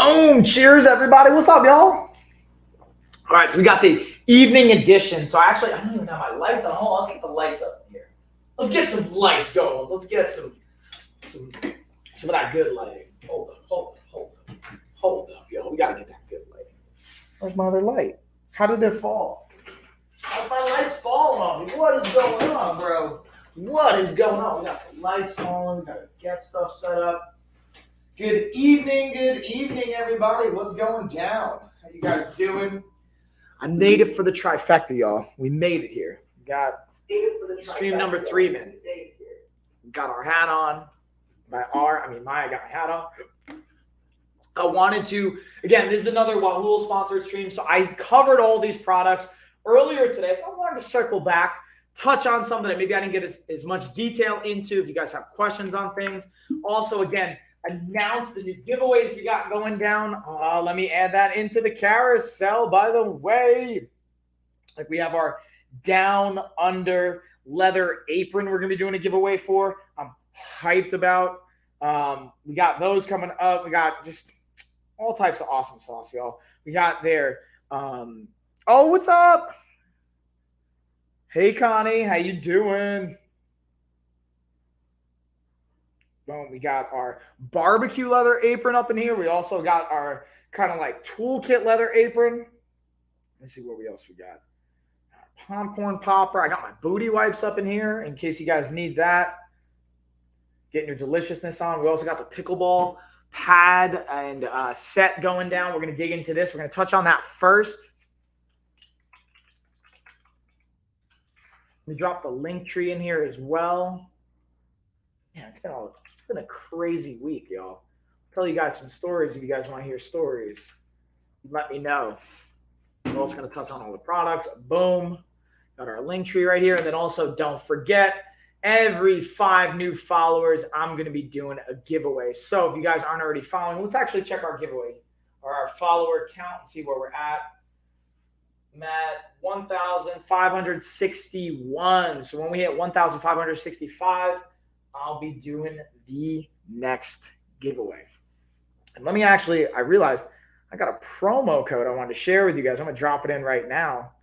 Boom. Cheers, everybody. What's up, y'all? All right, so we got the evening edition. So I don't even have my lights on. Hold on, let's get the lights up here. Let's get some lights going. Let's get some of that good lighting. Hold up, yo. We gotta get that good lighting. Where's my other light? How did it fall? How's my lights falling on me? What is going on, bro? What is going on? We got the lights falling. We gotta get stuff set up. Good evening, everybody. What's going down? How you guys doing? I made it for the trifecta, y'all. We made it here. We got stream number 3, man. We got our hat on. Maya got my hat on. I wanted to, again, this is another Yeahhh sponsored stream. So I covered all these products earlier today. I wanted to circle back, touch on something that maybe I didn't get as much detail into. If you guys have questions on things. Also, again, announce the new giveaways we got going down. Let me add that into the carousel, by the way. Like, we have our down under leather apron we're going to be doing a giveaway for. I'm hyped about. We got those coming up. We got just all types of awesome sauce, y'all. We got there. Oh, what's up? Hey, Connie. How you doing? Boom, we got our barbecue leather apron up in here. We also got our kind of like toolkit leather apron. Let me see what else we got. Popcorn popper. I got my booty wipes up in here in case you guys need that. Getting your deliciousness on. We also got the pickleball pad and set going down. We're going to dig into this. We're going to touch on that first. Let me drop the link tree in here as well. Yeah, it's been a crazy week, y'all. I'll tell you guys some stories if you guys want to hear stories. Let me know. We're also going to touch on all the products. Boom. Got our link tree right here. And then also don't forget, every 5 new followers, I'm going to be doing a giveaway. So if you guys aren't already following, let's actually check our giveaway or our follower count and see where we're at. I'm at 1,561. So when we hit 1,565, I'll be doing the next giveaway. And let me I realized I got a promo code I wanted to share with you guys. I'm going to drop it in right now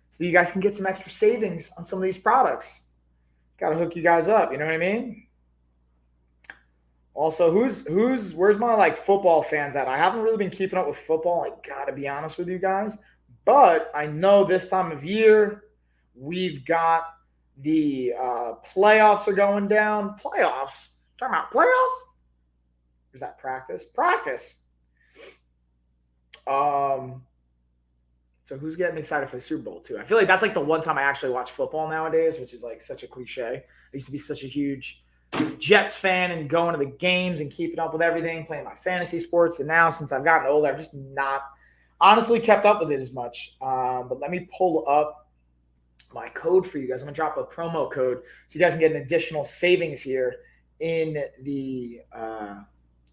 so you guys can get some extra savings on some of these products. Got to hook you guys up. You know what I mean? Also, where's my like football fans at? I haven't really been keeping up with football. I got to be honest with you guys. But I know this time of year we've got the playoffs are going down. Playoffs? Talking about playoffs? Or is that practice? Practice. So who's getting excited for the Super Bowl too? I feel like that's like the one time I actually watch football nowadays, which is like such a cliche. I used to be such a huge Jets fan and going to the games and keeping up with everything, playing my fantasy sports. And now since I've gotten older, I've just not honestly kept up with it as much. But let me pull up my code for you guys. I'm going to drop a promo code so you guys can get an additional savings here in the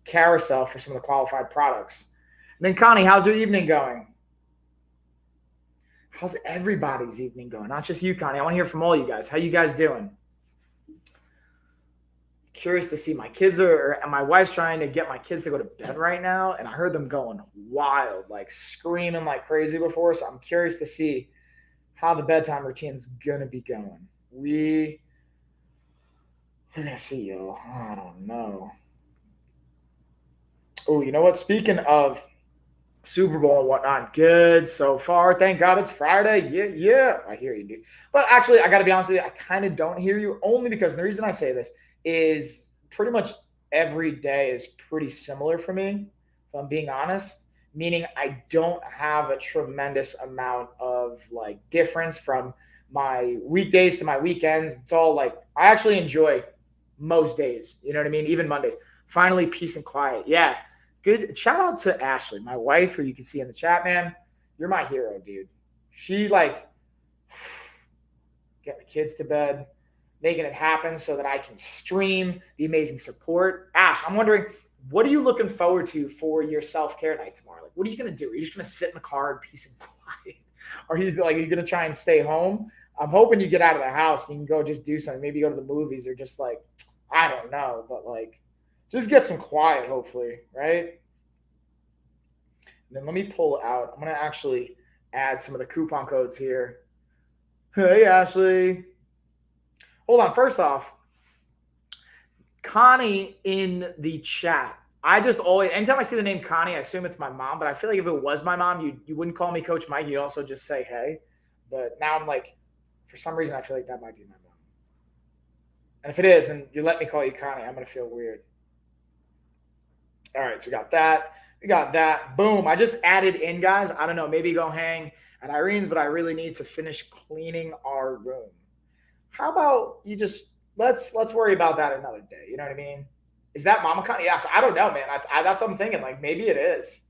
carousel for some of the qualified products. And then, Connie, how's your evening going? How's everybody's evening going? Not just you, Connie. I want to hear from all you guys. How you guys doing? Curious to see. My wife's trying to get my kids to go to bed right now, and I heard them going wild, like screaming like crazy before. So I'm curious to see how the bedtime routine is going to be going. We're going to see, y'all. I don't know. Oh, you know what? Speaking of Super Bowl and whatnot, good so far. Thank God it's Friday. Yeah. I hear you, dude. But actually, I got to be honest with you. I kind of don't hear you, only because the reason I say this is pretty much every day is pretty similar for me, if I'm being honest. Meaning I don't have a tremendous amount of like difference from my weekdays to my weekends. It's all like I actually enjoy most days. You know what I mean? Even Mondays. Finally, peace and quiet. Yeah. Good. Shout out to Ashley, my wife, who you can see in the chat, man. You're my hero, dude. She like getting the kids to bed, making it happen so that I can stream the amazing support. Ash, I'm wondering, what are you looking forward to for your self-care night tomorrow? Like, what are you going to do? Are you just going to sit in the car in peace and quiet? Are you going to try and stay home? I'm hoping you get out of the house and you can go just do something. Maybe go to the movies or just like, I don't know, but like, just get some quiet, hopefully, right? And then let me pull out. I'm going to actually add some of the coupon codes here. Hey, Ashley. Hold on. First off, Connie in the chat. I just always, anytime I see the name Connie, I assume it's my mom. But I feel like if it was my mom, you wouldn't call me Coach Mike. You'd also just say hey. But now I'm like, for some reason, I feel like that might be my mom. And if it is, and you let me call you Connie, I'm going to feel weird. All right, so we got that. We got that. Boom. I just added in, guys. I don't know. Maybe go hang at Irene's, but I really need to finish cleaning our room. How about you just let's worry about that another day. You know what I mean? Is that Mama Connie? Yeah, so I don't know, man. That's what I'm thinking. Like maybe it is,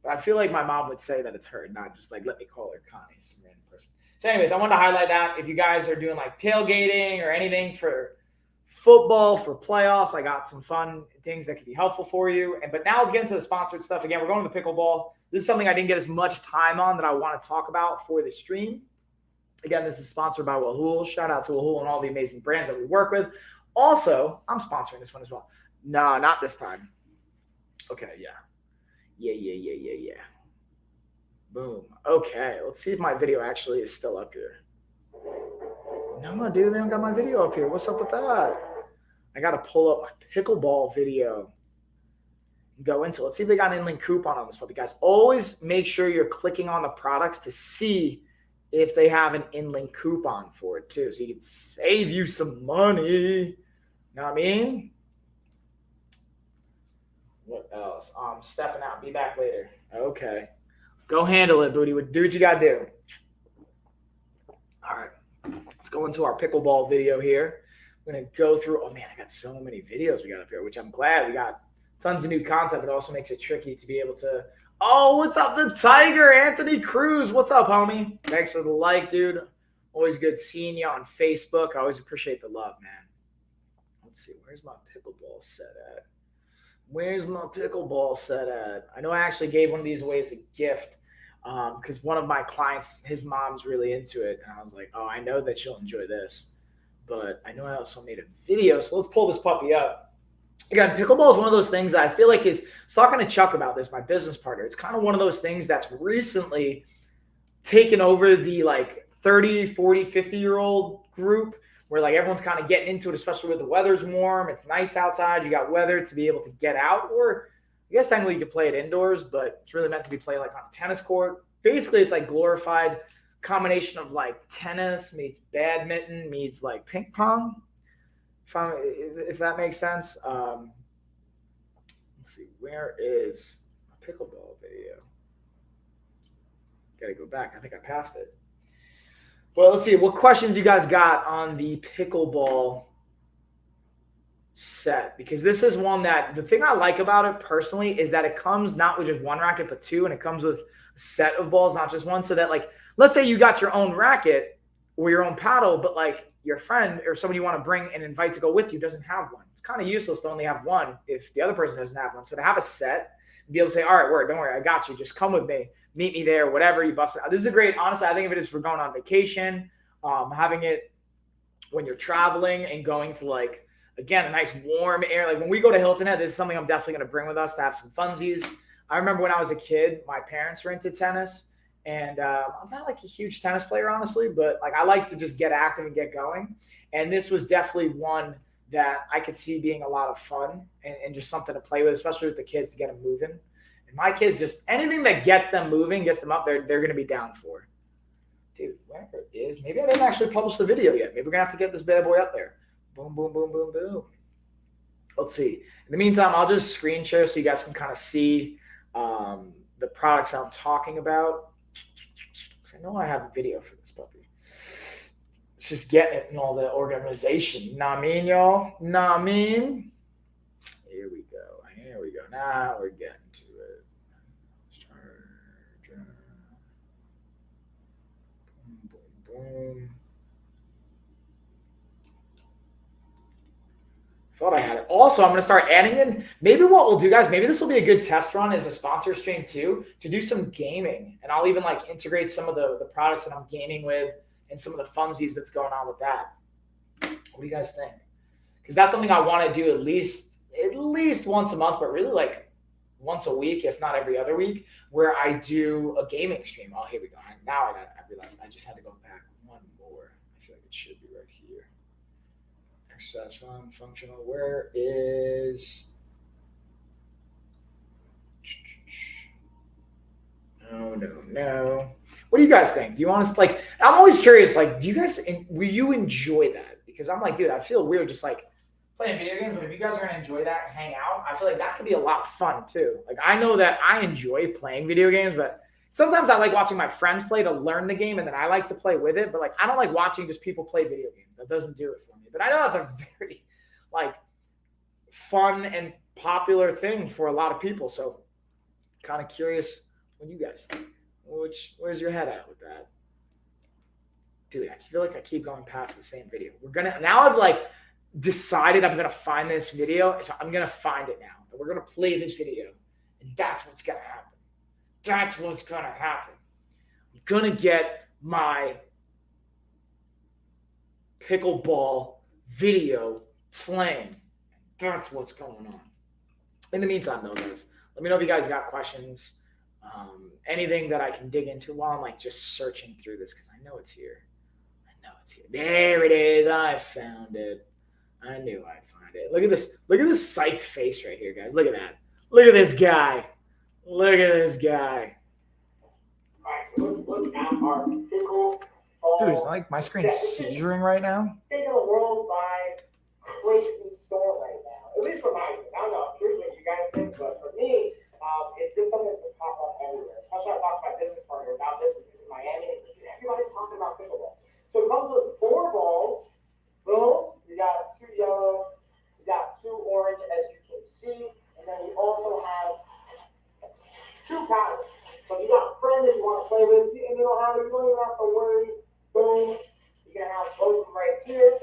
but I feel like my mom would say that it's her, not just like let me call her Connie, some random person. So, anyways, I wanted to highlight that. If you guys are doing like tailgating or anything for football, for playoffs, I got some fun things that could be helpful for you. But now let's get into the sponsored stuff. Again, we're going to the pickleball. This is something I didn't get as much time on that I want to talk about for the stream. Again, this is sponsored by Yeahhh. Shout out to Yeahhh and all the amazing brands that we work with. Also, I'm sponsoring this one as well. No, not this time. Okay, yeah. Boom. Okay, let's see if my video actually is still up here. No, dude, they don't got my video up here. What's up with that? I got to pull up my pickleball video and go into it. Let's see if they got an in-link coupon on this puppy, guys. Always make sure you're clicking on the products to see if they have an in-link coupon for it too, so you can save you some money. You know what I mean? What else? Stepping out. Be back later. Okay. Go handle it, booty. Do what you got to do. All right. Let's go into our pickleball video here. We're going to go through. Oh, man, I got so many videos we got up here, which I'm glad. We got tons of new content, but it also makes it tricky to be able to. Oh, what's up, the Tiger? Anthony Cruz. What's up, homie? Thanks for the like, dude. Always good seeing you on Facebook. I always appreciate the love, man. Let's see. Where's my pickleball set at? Where's my pickleball set at? I know I actually gave one of these away as a gift because one of my clients, his mom's really into it. And I was like, oh, I know that she'll enjoy this. But I know I also made a video. So let's pull this puppy up. Again, pickleball is one of those things that I feel like is, talking to Chuck about this, my business partner. It's kind of one of those things that's recently taken over the like 30, 40, 50-year-old group where like everyone's kind of getting into it, especially with the weather's warm. It's nice outside. You got weather to be able to get out, or I guess technically you could play it indoors, but it's really meant to be played like on a tennis court. Basically, it's like glorified combination of like tennis meets badminton meets like ping pong, if that makes sense. Let's see, where is my pickleball video? Got to go back. I think I passed it. Well, let's see what questions you guys got on the pickleball set, because this is one that the thing I like about it personally is that it comes not with just one racket, but two, and it comes with a set of balls, not just one. So that like, let's say you got your own racket or your own paddle, but like your friend or somebody you want to bring and invite to go with you doesn't have one. It's kind of useless to only have one if the other person doesn't have one. So to have a set and be able to say, all right, word, don't worry, I got you. Just come with me. Meet me there, whatever, you bust it out. This is a great, honestly, I think of it as for going on vacation, having it when you're traveling and going to like, again, a nice warm air. Like when we go to Hilton Head, this is something I'm definitely going to bring with us to have some funsies. I remember when I was a kid, my parents were into tennis, and I'm not like a huge tennis player, honestly, but like I like to just get active and get going. And this was definitely one that I could see being a lot of fun and just something to play with, especially with the kids to get them moving. And my kids, just anything that gets them moving, gets them up, they're going to be down for. Dude, where is, maybe I didn't actually publish the video yet. Maybe we're going to have to get this bad boy up there. Boom, boom, boom, boom, boom. Let's see. In the meantime, I'll just screen share so you guys can kind of see the products I'm talking about. I know I have a video for this puppy. It's just getting it in all the organization. Nah, I mean, y'all. Nah, I mean. Here we go. Here we go. Now we're getting to it. Boom, boom, boom. Thought I had it. Also, I'm going to start adding in, maybe what we'll do, guys, maybe this will be a good test run as a sponsor stream too, to do some gaming. And I'll even like integrate some of the products that I'm gaming with and some of the funsies that's going on with that. What do you guys think? Because that's something I want to do at least once a month, but really like once a week, if not every other week, where I do a gaming stream. Oh, here we go. Now I realized I just had to go back one more. I feel like it should be right here. Exercise fun, functional. Where is? No. What do you guys think? Do you want to like? I'm always curious. Like, do you guys will you enjoy that? Because I'm like, dude, I feel weird just like playing video games. But if you guys are gonna enjoy that, hang out. I feel like that could be a lot of fun too. Like, I know that I enjoy playing video games, but sometimes I like watching my friends play to learn the game, and then I like to play with it. But like, I don't like watching just people play video games. That doesn't do it for me. But I know that's a very like fun and popular thing for a lot of people. So, kind of curious what you guys think. Where's your head at with that? Dude, I feel like I keep going past the same video. Now I've like decided I'm gonna find this video, so I'm gonna find it now. And we're gonna play this video. And that's what's gonna happen. That's what's gonna happen. I'm gonna get my pickleball video playing. That's what's going on. In the meantime, though, guys, let me know if you guys got questions. Anything that I can dig into while I'm like just searching through this, because I know it's here. There it is. I found it. I knew I'd find it. Look at this. Look at this psyched face right here, guys. Look at that. Look at this guy. Look at this guy. All right, so let's look at our pickleball. Dude, it's like my screen's seizuring right now. Taking the world by crazy storm right now. At least for my eyes. I don't know. Here's what you guys think, but for me, it's been something that's been popping up everywhere. Especially when I talk to my business partner about this in Miami. Everybody's talking about pickleball. So it comes with 4 balls. Boom. You got 2 yellow. You got 2 orange, as you can see. And then we also have 2 paddles. So if you got a friend that you want to play with, and you don't even have to worry. Boom. You're going to have both of them right here,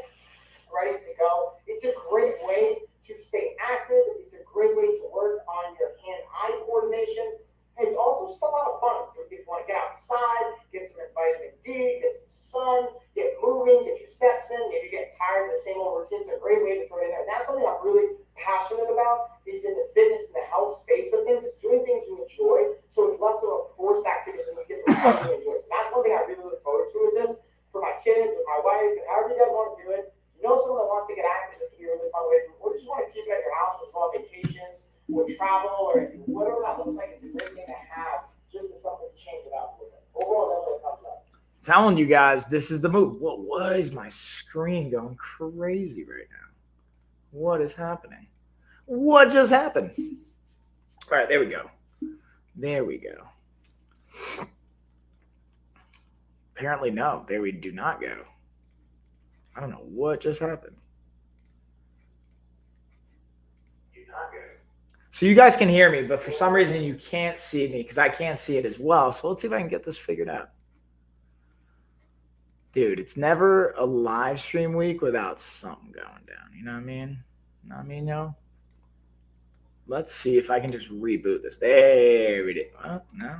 ready to go. It's a great way to stay active. It's a great way to work on your hand-eye coordination. It's also just a lot of fun. So if you want to get outside, get some vitamin D, get some sun, get moving, get your steps in, maybe you're getting tired of the same old routine. It's a great way to throw it in there. And that's something I'm really passionate about, is in the fitness and the health space of things. It's doing things you enjoy, so it's less of a forced activity than you get to really enjoy. So that's one thing I really look forward to with this, for my kids, with my wife, and however you guys want to do it. You know, someone that wants to get active, this can be a really fun way to do it. Or just want to keep it at your house or go on vacations, or travel, or whatever that looks like. It's a great thing to have, just as something to change it up with it. Overall, that's what it comes up. Telling you guys, this is the move. What is my screen going crazy right now? What is happening? What just happened? All right, there we go. There we go. Apparently, no. There we do not go. I don't know what just happened. So you guys can hear me, but for some reason you can't see me because I can't see it as well. So let's see if I can get this figured out. Dude, it's never a live stream week without something going down. You know what I mean? You know what I mean, yo? Let's see if I can just reboot this. There we go. Oh, no.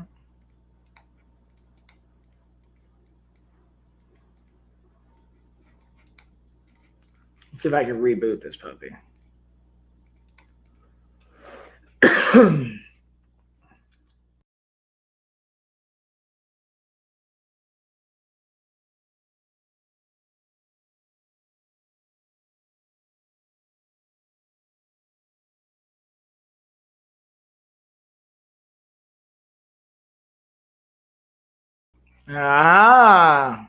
Let's see if I can reboot this puppy.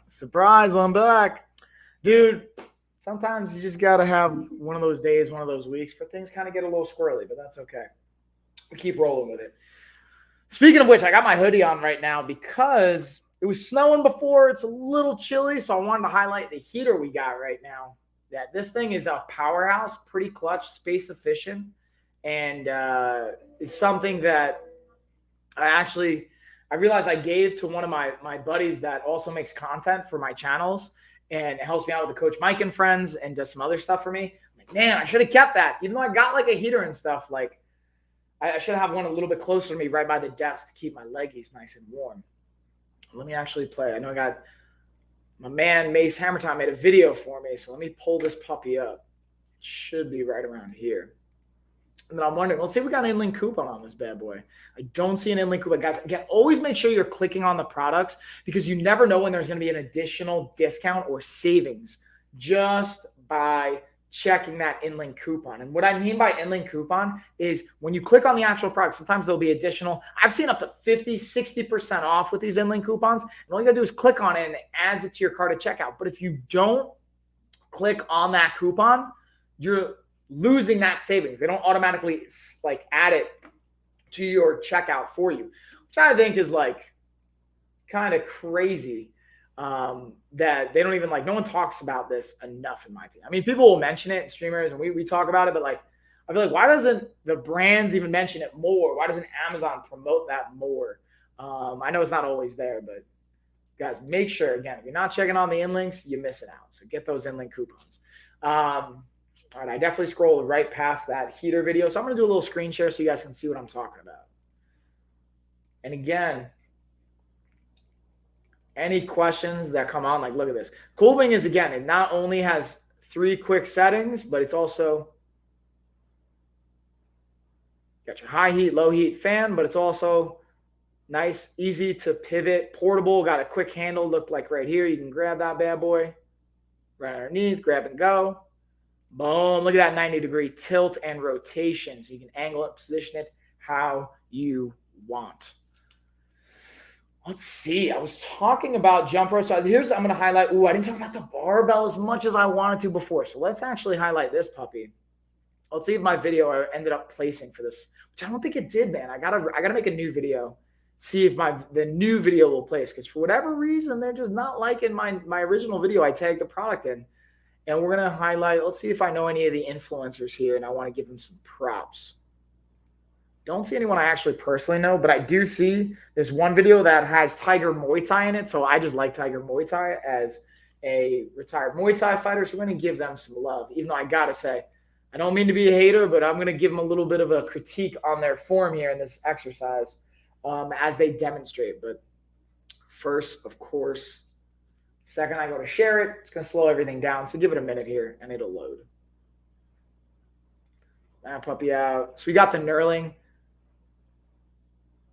Surprise, I'm back. Dude, sometimes you just got to have one of those days, one of those weeks, but things kind of get a little squirrely, but that's okay. We keep rolling with it. Speaking of which, I got my hoodie on right now because it was snowing before. It's a little chilly, so I wanted to highlight the heater we got right now. That this thing is a powerhouse, pretty clutch, space efficient, and is something that I realized I gave to one of my buddies that also makes content for my channels and helps me out with the Coach Mike and Friends and does some other stuff for me. I'm like, man, I should have kept that. Even though I got like a heater and stuff, like I should have one a little bit closer to me right by the desk to keep my leggies nice and warm. Let me actually play. I know I got my man Mace Hammer Time made a video for me, so let me pull this puppy up. It should be right around here. And then I'm wondering, let's see if we got an in-link coupon on this bad boy. I don't see an in-link coupon. Guys, again, always make sure you're clicking on the products because you never know when there's going to be an additional discount or savings just by checking that in-link coupon. And what I mean by in-link coupon is when you click on the actual product, sometimes there'll be additional. I've seen up to 50, 60% off with these in-link coupons. And all you got to do is click on it and it adds it to your cart at checkout. But if you don't click on that coupon, you're losing that savings. They don't automatically like add it to your checkout for you, which I think is like kind of crazy that they don't even like, no one talks about this enough in my opinion. I mean, people will mention it, streamers, and we talk about it, but like, I feel like, why doesn't the brands even mention it more? Why doesn't Amazon promote that more? I know it's not always there, but guys, make sure, again, if you're not checking on the in-links, you're missing out. So get those in-link coupons. All right, I definitely scrolled right past that heater video. So I'm going to do a little screen share so you guys can see what I'm talking about. And again, any questions that come on, like, look at this. Cool thing is, again, it not only has 3 quick settings, but it's also got your high heat, low heat fan, but it's also nice, easy to pivot, portable, got a quick handle, looked like right here. You can grab that bad boy right underneath, grab and go. Boom, look at that 90-degree tilt and rotation. So you can angle it, position it how you want. Let's see. I was talking about jump rope. So here's, I'm going to highlight. Ooh, I didn't talk about the barbell as much as I wanted to before. So let's actually highlight this puppy. Let's see if my video ended up placing for this, which I don't think it did, man. I gotta make a new video. See if the new video will place. Because for whatever reason, they're just not liking my original video. I tagged the product in. And we're going to highlight, let's see if I know any of the influencers here, and I want to give them some props. Don't see anyone I actually personally know, but I do see this one video that has Tiger Muay Thai in it, so I just like Tiger Muay Thai as a retired Muay Thai fighter, so we're going to give them some love, even though I got to say, I don't mean to be a hater, but I'm going to give them a little bit of a critique on their form here in this exercise as they demonstrate. But first, of course, second I go to share it, it's going to slow everything down. So give it a minute here, and it'll load. That puppy out. So we got the knurling.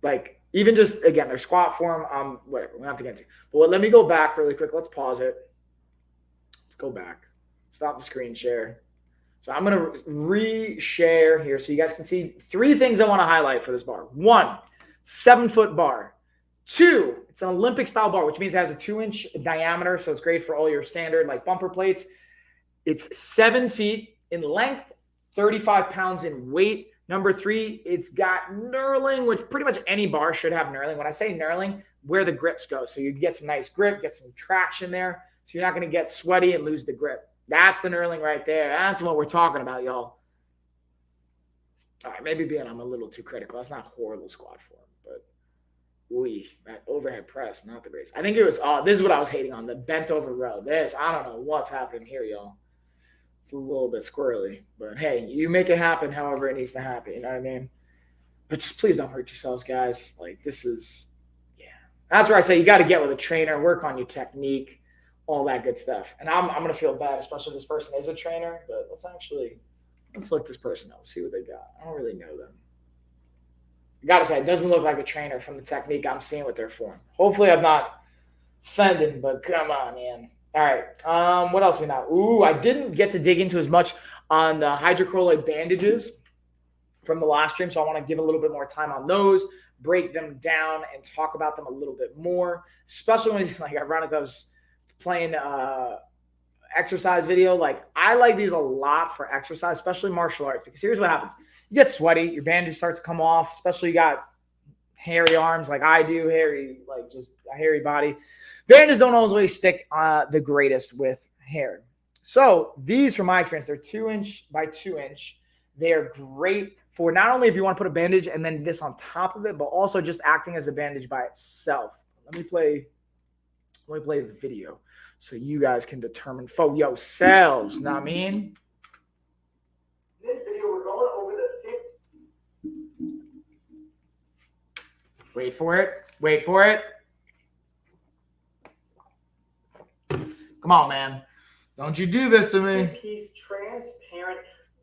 Like, even just, again, their squat form, whatever. We don't have to get into it. But let me go back really quick. Let's pause it. Let's go back. Stop the screen share. So I'm going to re-share here so you guys can see 3 things I want to highlight for this bar. 1, 7-foot bar. 2, it's an Olympic style bar, which means it has a 2-inch diameter. So it's great for all your standard like bumper plates. It's 7 feet in length, 35 pounds in weight. Number 3, it's got knurling, which pretty much any bar should have knurling. When I say knurling, where the grips go. So you get some nice grip, get some traction there. So you're not going to get sweaty and lose the grip. That's the knurling right there. That's what we're talking about, y'all. All right, maybe I'm a little too critical. That's not horrible squat form, but that overhead press, not the greatest. I think it was, this is what I was hating on, the bent over row. I don't know what's happening here, y'all. It's a little bit squirrely, but hey, you make it happen however it needs to happen, you know what I mean? But just please don't hurt yourselves, guys. Like, this is, yeah. That's where I say you got to get with a trainer, work on your technique, all that good stuff. And I'm going to feel bad, especially if this person is a trainer, but let's look this person up, see what they got. I don't really know them. I got to say, it doesn't look like a trainer from the technique I'm seeing with their form. Hopefully I'm not offending, but come on, man. All right. What else we know? Ooh, I didn't get to dig into as much on the hydrocolloid bandages from the last stream, so I want to give a little bit more time on those, break them down, and talk about them a little bit more, especially when it's like ironic I was playing exercise video. Like, I like these a lot for exercise, especially martial arts, because here's what happens. You get sweaty, your bandages start to come off, especially you got hairy arms like I do, just a hairy body. Bandages don't always stick the greatest with hair. So these, from my experience, they're 2-inch by 2-inch. They are great for not only if you want to put a bandage and then this on top of it, but also just acting as a bandage by itself. Let me play the video so you guys can determine for yourselves. Know what I mean? In this video, we're going over the Wait for it. Wait for it. Come on, man. Don't you do this to me. 50-piece transparent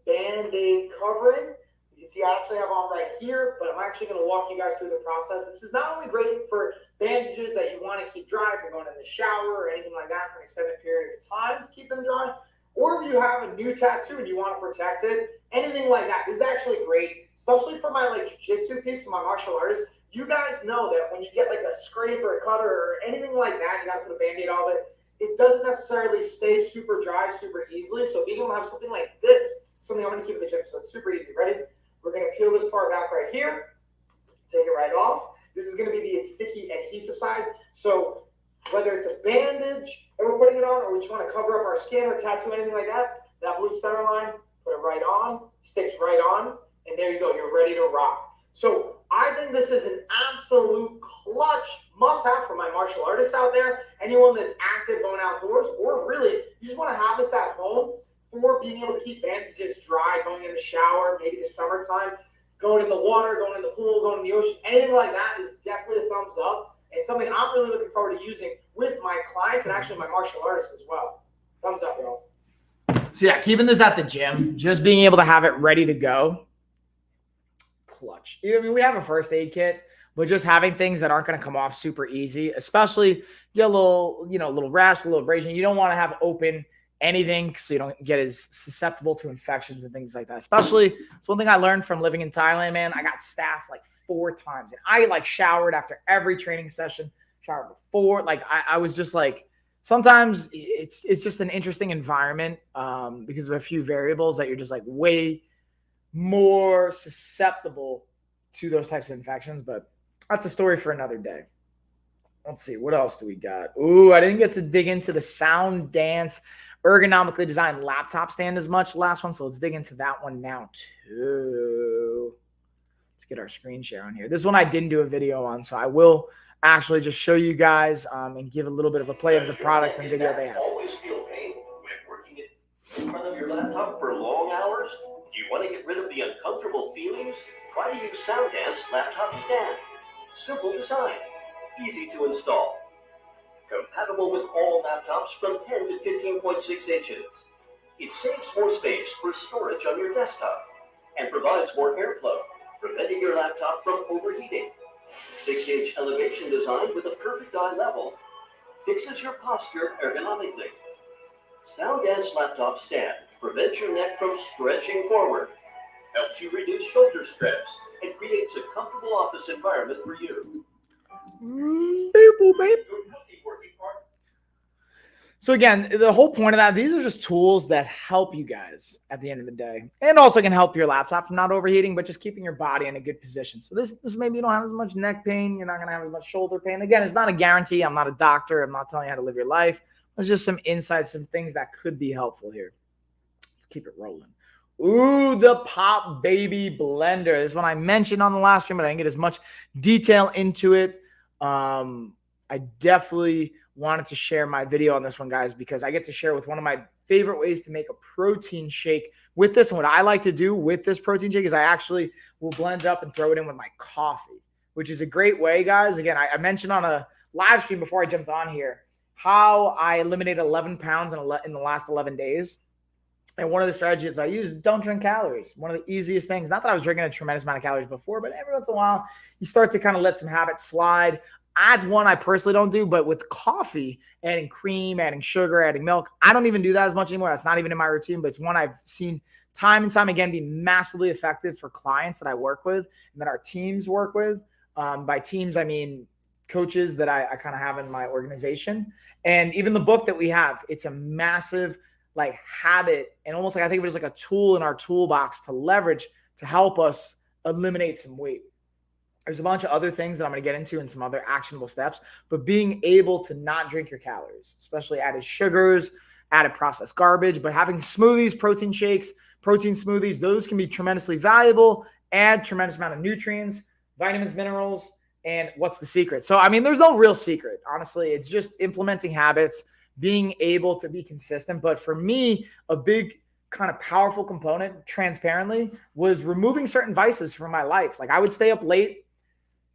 Band-Aid covering. You can see I actually have on right here, but I'm actually going to walk you guys through the process. This is not only great for bandages that you want to keep dry if you're going in the shower or anything like that for an extended period of time to keep them dry, or if you have a new tattoo and you want to protect it, anything like that. This is actually great, especially for my like jiu-jitsu peeps and my martial artists. You guys know that when you get like a scrape or a cut or anything like that, you got to put a Band-Aid on it. It doesn't necessarily stay super dry super easily. So being able to have something like this, something I'm going to keep in the gym, so it's super easy. Ready? We're going to peel this part back right here. Take it right off. This is going to be the sticky adhesive side. So whether it's a bandage that we're putting it on, or we just want to cover up our skin or tattoo, anything like that, that blue center line, put it right on, sticks right on, and there you go. You're ready to rock. So I think this is an absolute clutch must-have for my martial artists out there, anyone that's active going outdoors, or really you just want to have this at home for being able to keep bandages dry, going in the shower, maybe the summertime, going in the water, going in the pool, going in the ocean, anything like that is definitely a thumbs up. And something I'm really looking forward to using with my clients and actually my martial artists as well. Thumbs up, y'all. So yeah, keeping this at the gym, just being able to have it ready to go, clutch. I mean, we have a first aid kit, but just having things that aren't going to come off super easy, especially you get a little, a little rash, a little abrasion. You don't want to have open anything so you don't get as susceptible to infections and things like that. Especially, it's one thing I learned from living in Thailand, man. I got staph like 4 times. And I like showered after every training session, showered before. Like I was just like, sometimes it's just an interesting environment because of a few variables that you're just like way more susceptible to those types of infections. But that's a story for another day. Let's see. What else do we got? Ooh, I didn't get to dig into the Sound Dance ergonomically designed laptop stand as much last one. So let's dig into that one now too. Let's get our screen share on here. This one I didn't do a video on, so I will actually just show you guys and give a little bit of a play of the product and video they have. Always feel pain when working in front of your laptop for long hours? Do you want to get rid of the uncomfortable feelings? Try to use Sound Dance laptop stand. Simple design, easy to install. Compatible with all laptops from 10 to 15.6 inches. It saves more space for storage on your desktop and provides more airflow, preventing your laptop from overheating. 6-inch elevation design with a perfect eye level fixes your posture ergonomically. Sound Dance laptop stand prevents your neck from stretching forward, helps you reduce shoulder stress, and creates a comfortable office environment for you. So again, the whole point of that, these are just tools that help you guys at the end of the day, and also can help your laptop from not overheating, but just keeping your body in a good position. So this maybe you don't have as much neck pain. You're not going to have as much shoulder pain. Again, it's not a guarantee. I'm not a doctor. I'm not telling you how to live your life. It's just some insights, some things that could be helpful here. Let's keep it rolling. Ooh, the Pop Baby Blender. This one I mentioned on the last stream, but I didn't get as much detail into it. I definitely wanted to share my video on this one, guys, because I get to share with one of my favorite ways to make a protein shake with this. And what I like to do with this protein shake is I actually will blend it up and throw it in with my coffee, which is a great way, guys. Again, I mentioned on a live stream before I jumped on here how I eliminated 11 pounds in the last 11 days. And one of the strategies I use, don't drink calories. One of the easiest things, not that I was drinking a tremendous amount of calories before, but every once in a while, you start to kind of let some habits slide. That's one I personally don't do, but with coffee, adding cream, adding sugar, adding milk, I don't even do that as much anymore. That's not even in my routine, but it's one I've seen time and time again be massively effective for clients that I work with and that our teams work with. By teams, I mean coaches that I kind of have in my organization. And even the book that we have, it's a massive like habit, and almost like I think of it as like a tool in our toolbox to leverage to help us eliminate some weight. There's a bunch of other things that I'm going to get into and some other actionable steps, but being able to not drink your calories, especially added sugars, added processed garbage, but having smoothies, protein shakes, protein smoothies, those can be tremendously valuable, add tremendous amount of nutrients, vitamins, minerals, and what's the secret? So, I mean, there's no real secret. Honestly, it's just implementing habits, being able to be consistent. But for me, a big kind of powerful component, transparently, was removing certain vices from my life. Like I would stay up late,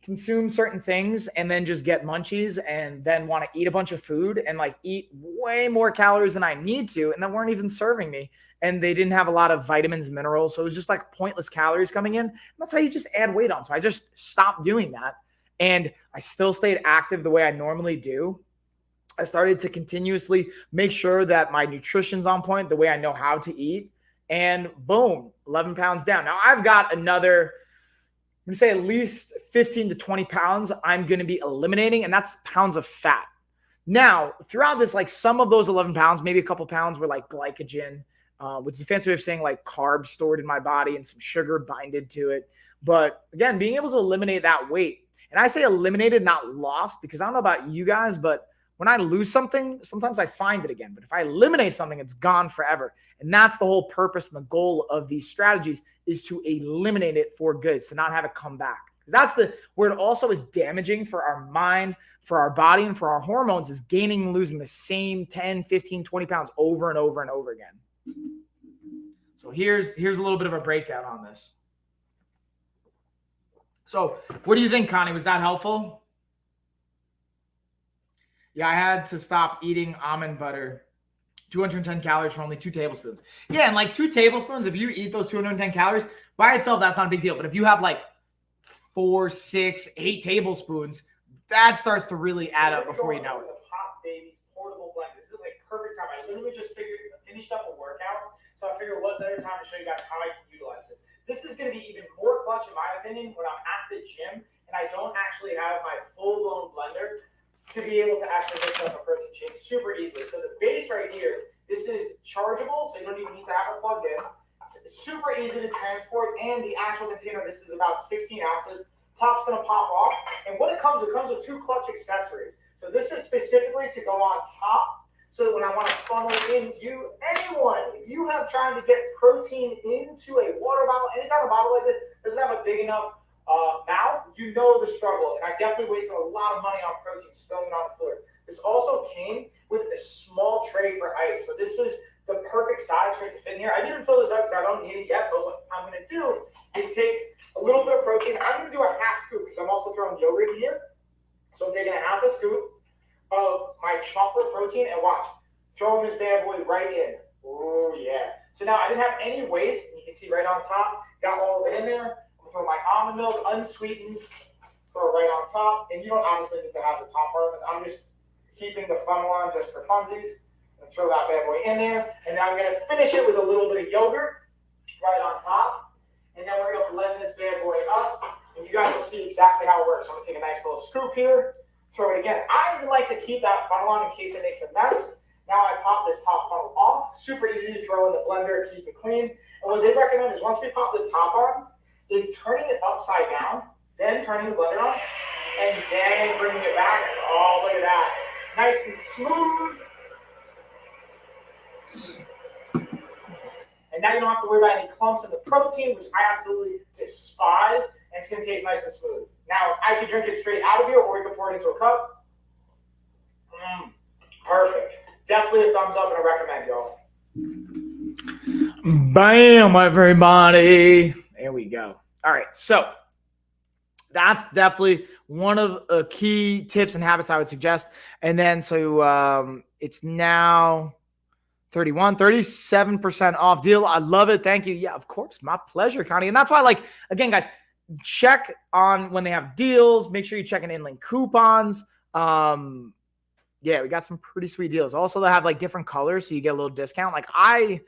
consume certain things and then just get munchies and then want to eat a bunch of food and like eat way more calories than I need to, and that weren't even serving me. And they didn't have a lot of vitamins and minerals. So it was just like pointless calories coming in. And that's how you just add weight on. So I just stopped doing that. And I still stayed active the way I normally do. I started to continuously make sure that my nutrition's on point, the way I know how to eat. And boom, 11 pounds down. Now I've got another, I'm going to say at least 15 to 20 pounds I'm going to be eliminating, and that's pounds of fat. Now, throughout this, like some of those 11 pounds, maybe a couple pounds were like glycogen, which is a fancy way of saying like carbs stored in my body and some sugar binded to it. But again, being able to eliminate that weight, and I say eliminated, not lost, because I don't know about you guys, but when I lose something, sometimes I find it again. But if I eliminate something, it's gone forever. And that's the whole purpose and the goal of these strategies, is to eliminate it for good, to not have it come back. Because that's where it also is damaging for our mind, for our body, and for our hormones, is gaining and losing the same 10, 15, 20 pounds over and over and over again. So here's a little bit of a breakdown on this. So what do you think, Connie? Was that helpful? Yeah, I had to stop eating almond butter. 210 calories for only 2 tablespoons. Yeah, and like 2 tablespoons, if you eat those 210 calories, by itself, that's not a big deal. But if you have like 4, 6, 8 tablespoons, that starts to really add up before you know it. The Pop Babies portable blender. This is like perfect time. I literally just finished up a workout, so I figured what better time to show you guys how I can utilize this. This is going to be even more clutch, in my opinion, when I'm at the gym and I don't actually have my full-blown blender to be able to actually mix up a protein shake super easily. So the base right here, this is chargeable, so you don't even need to have it plugged in. It's super easy to transport, and the actual container, this is about 16 ounces. Top's gonna pop off, and what it comes with 2 clutch accessories. So this is specifically to go on top, so that when I want to funnel in anyone, if you have trying to get protein into a water bottle, any kind of bottle like this, doesn't have a big enough mouth, you know the struggle. And I definitely wasted a lot of money on protein spilling on the floor. This also came with a small tray for ice. So this is the perfect size for it to fit in here. I didn't fill this up because I don't need it yet, but what I'm going to do is take a little bit of protein. I'm going to do a half scoop because I'm also throwing yogurt in here. So I'm taking a half a scoop of my chocolate protein, and watch, throwing this bad boy right in. Oh yeah. So now I didn't have any waste. You can see right on top, got all of it in there. Throw my almond milk, unsweetened, throw it right on top. And you don't obviously need to have the top part of this. I'm just keeping the funnel on just for funsies. And throw that bad boy in there. And now I'm going to finish it with a little bit of yogurt right on top. And then we're going to blend this bad boy up. And you guys will see exactly how it works. So I'm going to take a nice little scoop here, throw it again. I even like to keep that funnel on in case it makes a mess. Now I pop this top funnel off. Super easy to throw in the blender, keep it clean. And what they recommend is once we pop this top on, is turning it upside down, then turning the blender on, and then bringing it back. Oh, look at that. Nice and smooth. And now you don't have to worry about any clumps in the protein, which I absolutely despise, and it's going to taste nice and smooth. Now, I could drink it straight out of here, or we could pour it into a cup. Perfect. Definitely a thumbs up and a recommend, y'all. Bam, everybody. There we go. All right. So that's definitely one of the key tips and habits I would suggest. And then, so it's now 37% off deal. I love it. Thank you. Yeah, of course. My pleasure, Connie. And that's why, like, again, guys, check on when they have deals. Make sure you check in link coupons. Yeah, we got some pretty sweet deals. Also, they have like different colors, so you get a little discount. Like I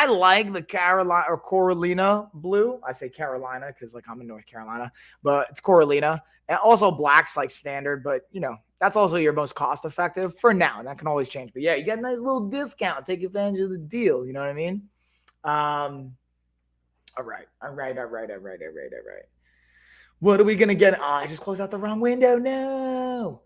like the Carolina or Coralina blue. I say Carolina because like I'm in North Carolina, but it's Coralina. And also black's like standard, but you know, that's also your most cost effective for now. And that can always change. But yeah, you get a nice little discount. Take advantage of the deal. You know what I mean? All right. What are we gonna get? Oh, I just closed out the wrong window. No.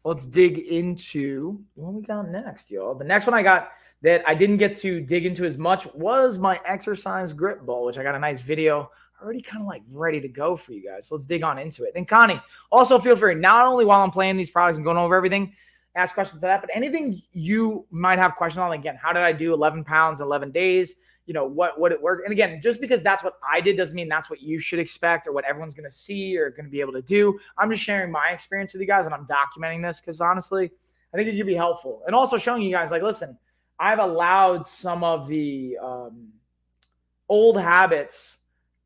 Let's dig into what we got next, y'all. The next one I got that I didn't get to dig into as much was my exercise grip ball, which I got a nice video already kind of like ready to go for you guys. So let's dig on into it. And Connie, also feel free, not only while I'm playing these products and going over everything, ask questions to that, but anything you might have questions on. Again, how did I do 11 pounds in 11 days? what it worked. And again, just because that's what I did doesn't mean that's what you should expect or what everyone's going to see or going to be able to do. I'm just sharing my experience with you guys, and I'm documenting this because honestly, I think it could be helpful. And also showing you guys, like, listen, I've allowed some of the old habits,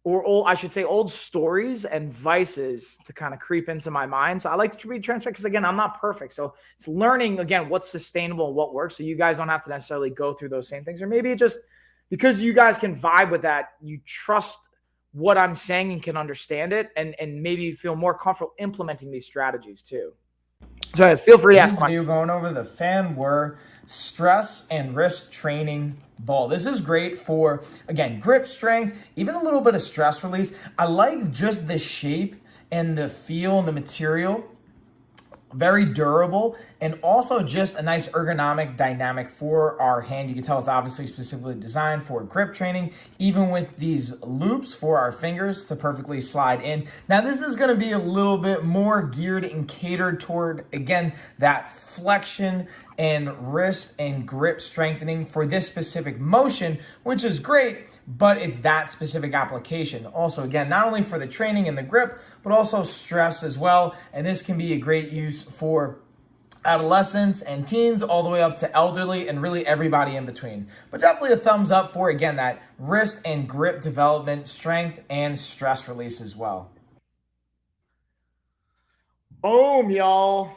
or old stories and vices to kind of creep into my mind. So I like to be transparent because, again, I'm not perfect. So it's learning, again, what's sustainable and what works. So you guys don't have to necessarily go through those same things. Or maybe it just because you guys can vibe with that, you trust what I'm saying and can understand it, and maybe you feel more comfortable implementing these strategies too. So guys, feel free to ask questions. Video going over the fan were stress and wrist training ball. This is great for, again, grip strength, even a little bit of stress release. I like just the shape and the feel and the material. Very durable, and also just a nice ergonomic dynamic for our hand. You can tell it's obviously specifically designed for grip training, even with these loops for our fingers to perfectly slide in. Now, this is going to be a little bit more geared and catered toward, again, that flexion and wrist and grip strengthening for this specific motion, which is great, but it's that specific application. Also, again, not only for the training and the grip, but also stress as well. And this can be a great use for adolescents and teens all the way up to elderly and really everybody in between. But definitely a thumbs up for, again, that wrist and grip development, strength, and stress release as well. Boom, y'all.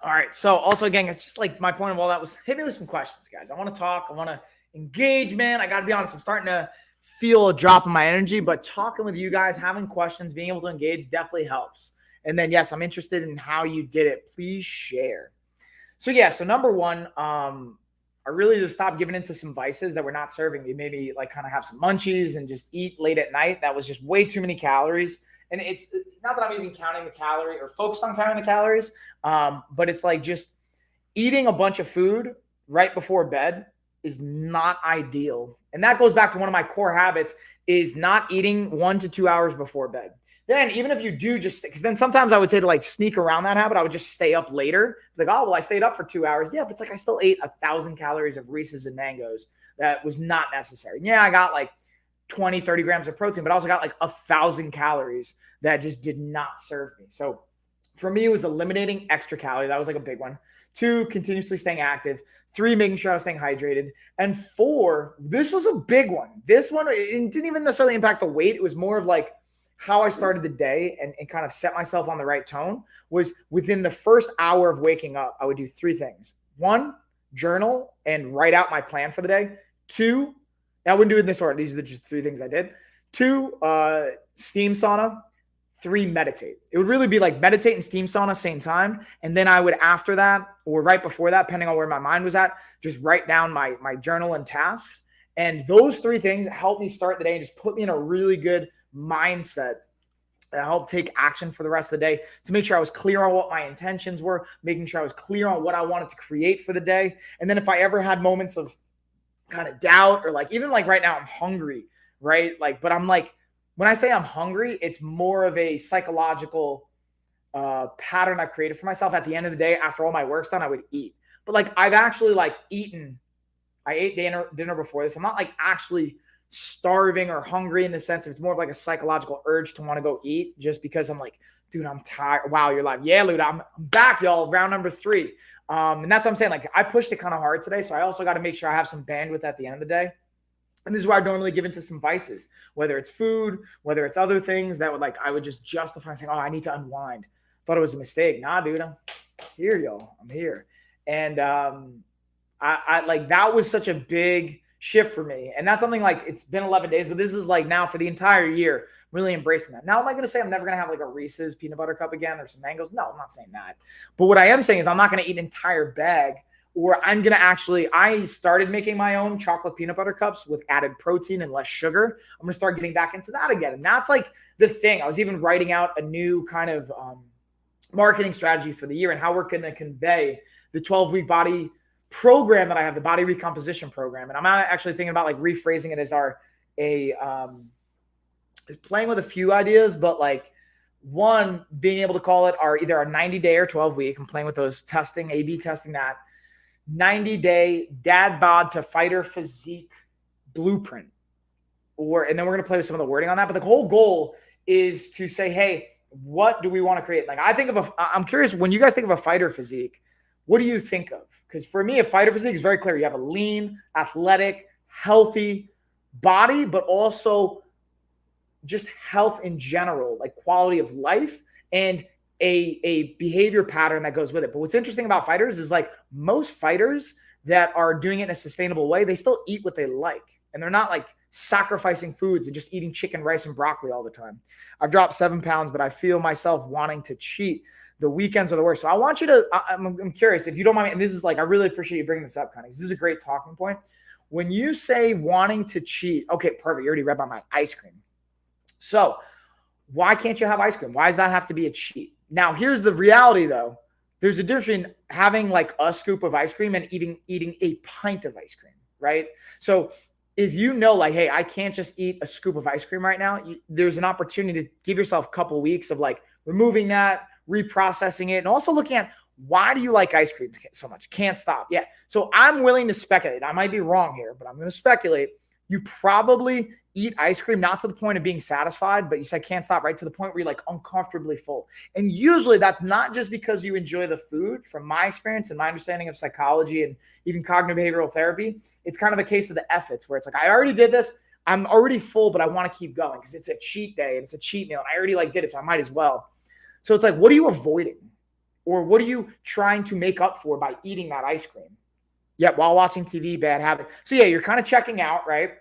All right. So also, again, it's just like my point of all that was hit me with some questions, guys. I want to talk. I want to engage, man. I got to be honest. I'm starting to feel a drop in my energy, but talking with you guys, having questions, being able to engage definitely helps. And then, yes, I'm interested in how you did it. Please share. So, yeah. So number one, I really just stopped giving into some vices that were not serving me. Maybe like kind of have some munchies and just eat late at night. That was just way too many calories. And it's not that I'm even counting the calorie or focused on counting the calories, but it's like just eating a bunch of food right before bed is not ideal. And that goes back to one of my core habits is not eating 1 to 2 hours before bed. Then even if you do just, because then sometimes I would say to like sneak around that habit, I would just stay up later. It's like, oh, well, I stayed up for 2 hours. Yeah, but it's like I still ate 1,000 calories of Reese's and mangoes. That was not necessary. Yeah, I got like 20, 30 grams of protein, but I also got like 1,000 calories that just did not serve me. So for me, it was eliminating extra calories. That was like a big one. 2, continuously staying active. 3, making sure I was staying hydrated. And 4, this was a big one. This one, it didn't even necessarily impact the weight. It was more of like how I started the day and kind of set myself on the right tone was within the first hour of waking up, I would do 3 things. 1, journal and write out my plan for the day. 2, I wouldn't do it in this order. These are just 3 things I did. 2, steam sauna. 3, meditate. It would really be like meditate and steam sauna same time. And then I would, after that, or right before that, depending on where my mind was at, just write down my journal and tasks. And those 3 things helped me start the day and just put me in a really good mindset that helped take action for the rest of the day to make sure I was clear on what my intentions were, making sure I was clear on what I wanted to create for the day. And then if I ever had moments of kind of doubt or like, even like right now, I'm hungry, right? Like, but I'm like, when I say I'm hungry, it's more of a psychological pattern I've created for myself. At the end of the day, after all my work's done, I would eat. But like I've actually like eaten. I ate dinner before this. I'm not like actually starving or hungry in the sense of it's more of like a psychological urge to want to go eat just because I'm like, dude, I'm tired. Wow, you're like, yeah, Luda, I'm back, y'all. Round number 3. And that's what I'm saying. Like I pushed it kind of hard today. So I also got to make sure I have some bandwidth at the end of the day. And this is why I normally give into some vices, whether it's food, whether it's other things that would like, I would just justify saying, oh, I need to unwind. Thought it was a mistake. Nah, dude, I'm here, y'all. I'm here. And I like, that was such a big shift for me. And that's something like, it's been 11 days, but this is like now for the entire year, really embracing that. Now, am I going to say I'm never going to have like a Reese's peanut butter cup again or some mangoes? No, I'm not saying that. But what I am saying is I'm not going to eat an entire bag. Or I'm going to I started making my own chocolate peanut butter cups with added protein and less sugar. I'm going to start getting back into that again. And that's like the thing. I was even writing out a new kind of marketing strategy for the year and how we're going to convey the 12-week body program that I have, the body recomposition program. And I'm actually thinking about like rephrasing it as playing with a few ideas, but like one, being able to call it either our 90-day or 12-week. I'm playing with those A/B testing that. 90-day dad bod to fighter physique blueprint, and then we're going to play with some of the wording on that. But the whole goal is to say, hey, what do we want to create? Like I'm curious, when you guys think of a fighter physique, what do you think of? Because for me, a fighter physique is very clear. You have a lean, athletic, healthy body, but also just health in general, like quality of life and a behavior pattern that goes with it. But what's interesting about fighters is like most fighters that are doing it in a sustainable way, they still eat what they like. And they're not like sacrificing foods and just eating chicken, rice, and broccoli all the time. I've dropped 7 pounds, but I feel myself wanting to cheat. The weekends are the worst. So I want you to, I'm curious, if you don't mind, and this is like, I really appreciate you bringing this up, Connie. This is a great talking point. When you say wanting to cheat, okay, perfect. You already read about my ice cream. So why can't you have ice cream? Why does that have to be a cheat? Now, here's the reality, though. There's a difference between having like a scoop of ice cream and eating a pint of ice cream, right? So if you know, like, hey, I can't just eat a scoop of ice cream right now, there's an opportunity to give yourself a couple of weeks of like removing that, reprocessing it, and also looking at why do you like ice cream so much? Can't stop. Yeah. So I'm willing to speculate. I might be wrong here, but I'm going to speculate. You probably eat ice cream, not to the point of being satisfied, but you said can't stop, right? To the point where you're like uncomfortably full. And usually that's not just because you enjoy the food. From my experience and my understanding of psychology and even cognitive behavioral therapy, it's kind of a case of the efforts where it's like, I already did this. I'm already full, but I want to keep going because it's a cheat day and it's a cheat meal. And I already like did it, so I might as well. So it's like, what are you avoiding? Or what are you trying to make up for by eating that ice cream? Yeah, while watching TV, bad habit. So yeah, you're kind of checking out, right?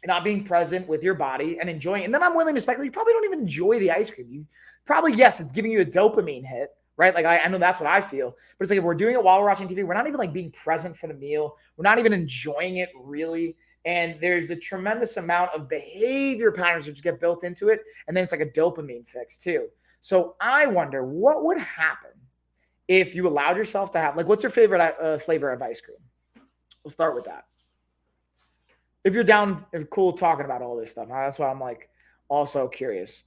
Not being present with your body and enjoying it. And then I'm willing to speculate, you probably don't even enjoy the ice cream. You probably, yes, it's giving you a dopamine hit, right? Like I know that's what I feel. But it's like if we're doing it while we're watching TV, we're not even like being present for the meal. We're not even enjoying it really. And there's a tremendous amount of behavior patterns that just get built into it. And then it's like a dopamine fix too. So I wonder what would happen if you allowed yourself to have, like, what's your favorite flavor of ice cream? We'll start with that. If you're down, if you're cool talking about all this stuff, that's why I'm like also curious.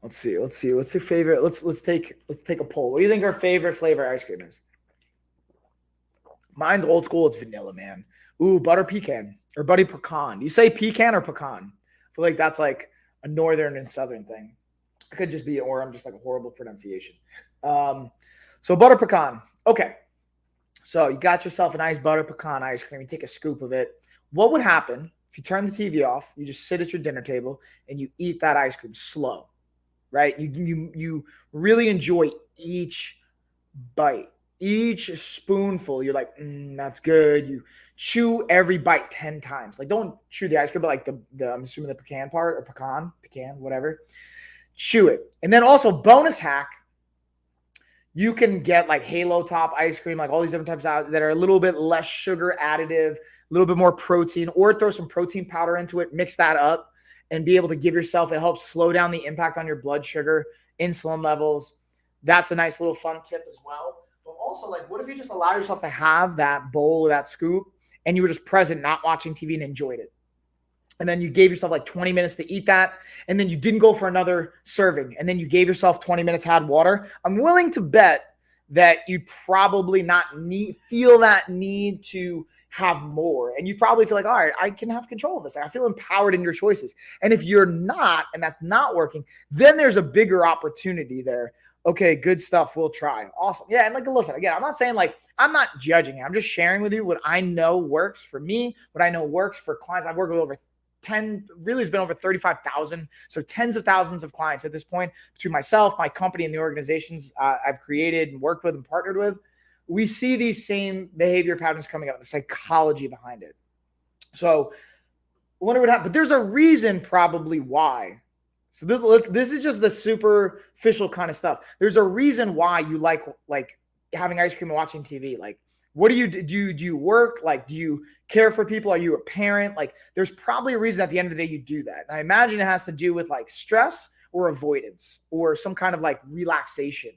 Let's see. What's your favorite? Let's take a poll. What do you think our favorite flavor ice cream is? Mine's old school. It's vanilla, man. Ooh, butter pecan or butter pecan. Do you say pecan or pecan? I feel like that's like a northern and southern thing. It could just be, or I'm just like a horrible pronunciation. So butter pecan. Okay. So you got yourself a nice butter pecan ice cream. You take a scoop of it. What would happen if you turn the TV off? You just sit at your dinner table and you eat that ice cream slow, right? You really enjoy each bite, each spoonful. You're like, that's good. You chew every bite 10 times. Like, don't chew the ice cream, but like the I'm assuming the pecan part or pecan, whatever. Chew it. And then also bonus hack, you can get like Halo Top ice cream, like all these different types out that are a little bit less sugar additive, a little bit more protein, or throw some protein powder into it, mix that up and be able to give yourself, it helps slow down the impact on your blood sugar, insulin levels. That's a nice little fun tip as well. But also, like, what if you just allow yourself to have that bowl or that scoop and you were just present, not watching TV, and enjoyed it? And then you gave yourself like 20 minutes to eat that. And then you didn't go for another serving. And then you gave yourself 20 minutes, had water. I'm willing to bet that you'd probably not feel that need to have more. And you probably feel like, all right, I can have control of this. I feel empowered in your choices. And if you're not, and that's not working, then there's a bigger opportunity there. Okay, good stuff. We'll try. Awesome. Yeah. And like, listen, again, I'm not saying like, I'm not judging it. I'm just sharing with you what I know works for me, what I know works for clients. I've worked with over 10, really has been over 35,000. So tens of thousands of clients at this point between myself, my company, and the organizations I've created and worked with and partnered with. We see these same behavior patterns coming up, the psychology behind it. So I wonder what happened, but there's a reason probably why. So this is just the superficial kind of stuff. There's a reason why you like having ice cream and watching TV. Like, what do? Do you work? Like, do you care for people? Are you a parent? Like, there's probably a reason at the end of the day you do that. And I imagine it has to do with like stress or avoidance or some kind of like relaxation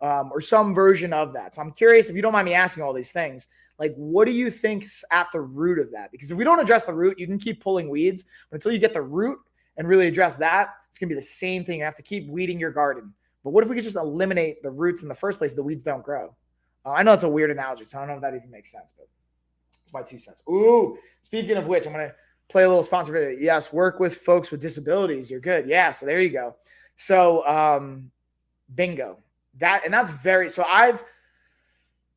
or some version of that. So I'm curious, if you don't mind me asking all these things, like, what do you think's at the root of that? Because if we don't address the root, you can keep pulling weeds, but until you get the root and really address that, it's going to be the same thing. You have to keep weeding your garden But what if we could just eliminate the roots in the first place? The weeds don't grow. I know it's a weird analogy, so I don't know if that even makes sense, but it's my 2 cents. Ooh, speaking of which, I'm going to play a little sponsor video. Yes, work with folks with disabilities. You're good. Yeah, so there you go. So bingo. That's very, so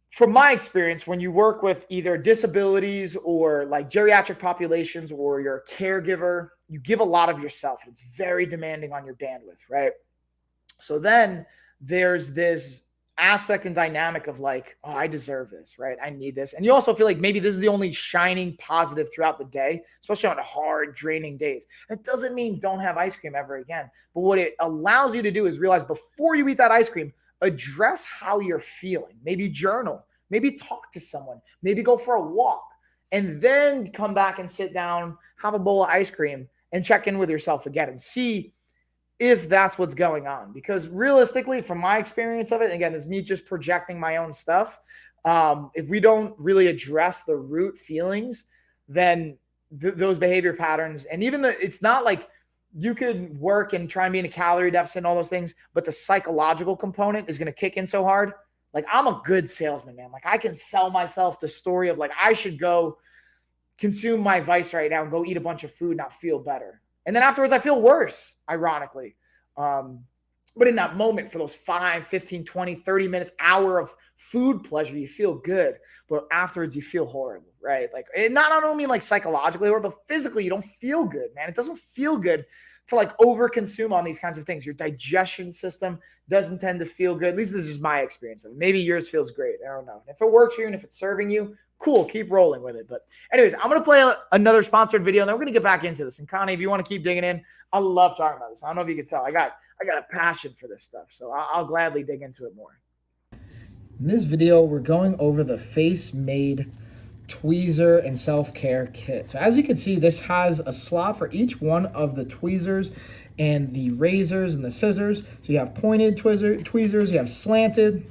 from my experience, when you work with either disabilities or like geriatric populations or you're a caregiver, you give a lot of yourself. It's very demanding on your bandwidth, right? So then there's this aspect and dynamic of like, oh, I deserve this, right? I need this. And you also feel like maybe this is the only shining positive throughout the day, especially on hard, draining days. It doesn't mean don't have ice cream ever again. But what it allows you to do is realize before you eat that ice cream, address how you're feeling. Maybe journal, maybe talk to someone, maybe go for a walk, and then come back and sit down, have a bowl of ice cream, and check in with yourself again and see if that's what's going on. Because realistically, from my experience of it, again, it's me just projecting my own stuff. If we don't really address the root feelings, then those behavior patterns, and even it's not like you could work and try and be in a calorie deficit and all those things, but the psychological component is going to kick in so hard. Like, I'm a good salesman, man. Like, I can sell myself the story of like, I should go consume my vice right now and go eat a bunch of food, not feel better. And then afterwards, I feel worse, ironically. But in that moment, for those 5, 15, 20, 30 minutes, hour of food pleasure, you feel good. But afterwards, you feel horrible, right? Like, I don't mean like psychologically, but physically, you don't feel good, man. It doesn't feel good to like overconsume on these kinds of things. Your digestion system doesn't tend to feel good. At least this is my experience of it. Maybe yours feels great. I don't know. If it works for you and if it's serving you, cool, keep rolling with it. But anyways, I'm going to play another sponsored video, and then we're going to get back into this. And Connie, if you want to keep digging in, I love talking about this. I don't know if you can tell. I got a passion for this stuff, so I'll gladly dig into it more. In this video, we're going over the Face-Made tweezer and self-care kit. So as you can see, this has a slot for each one of the tweezers and the razors and the scissors. So you have pointed tweezers, you have slanted.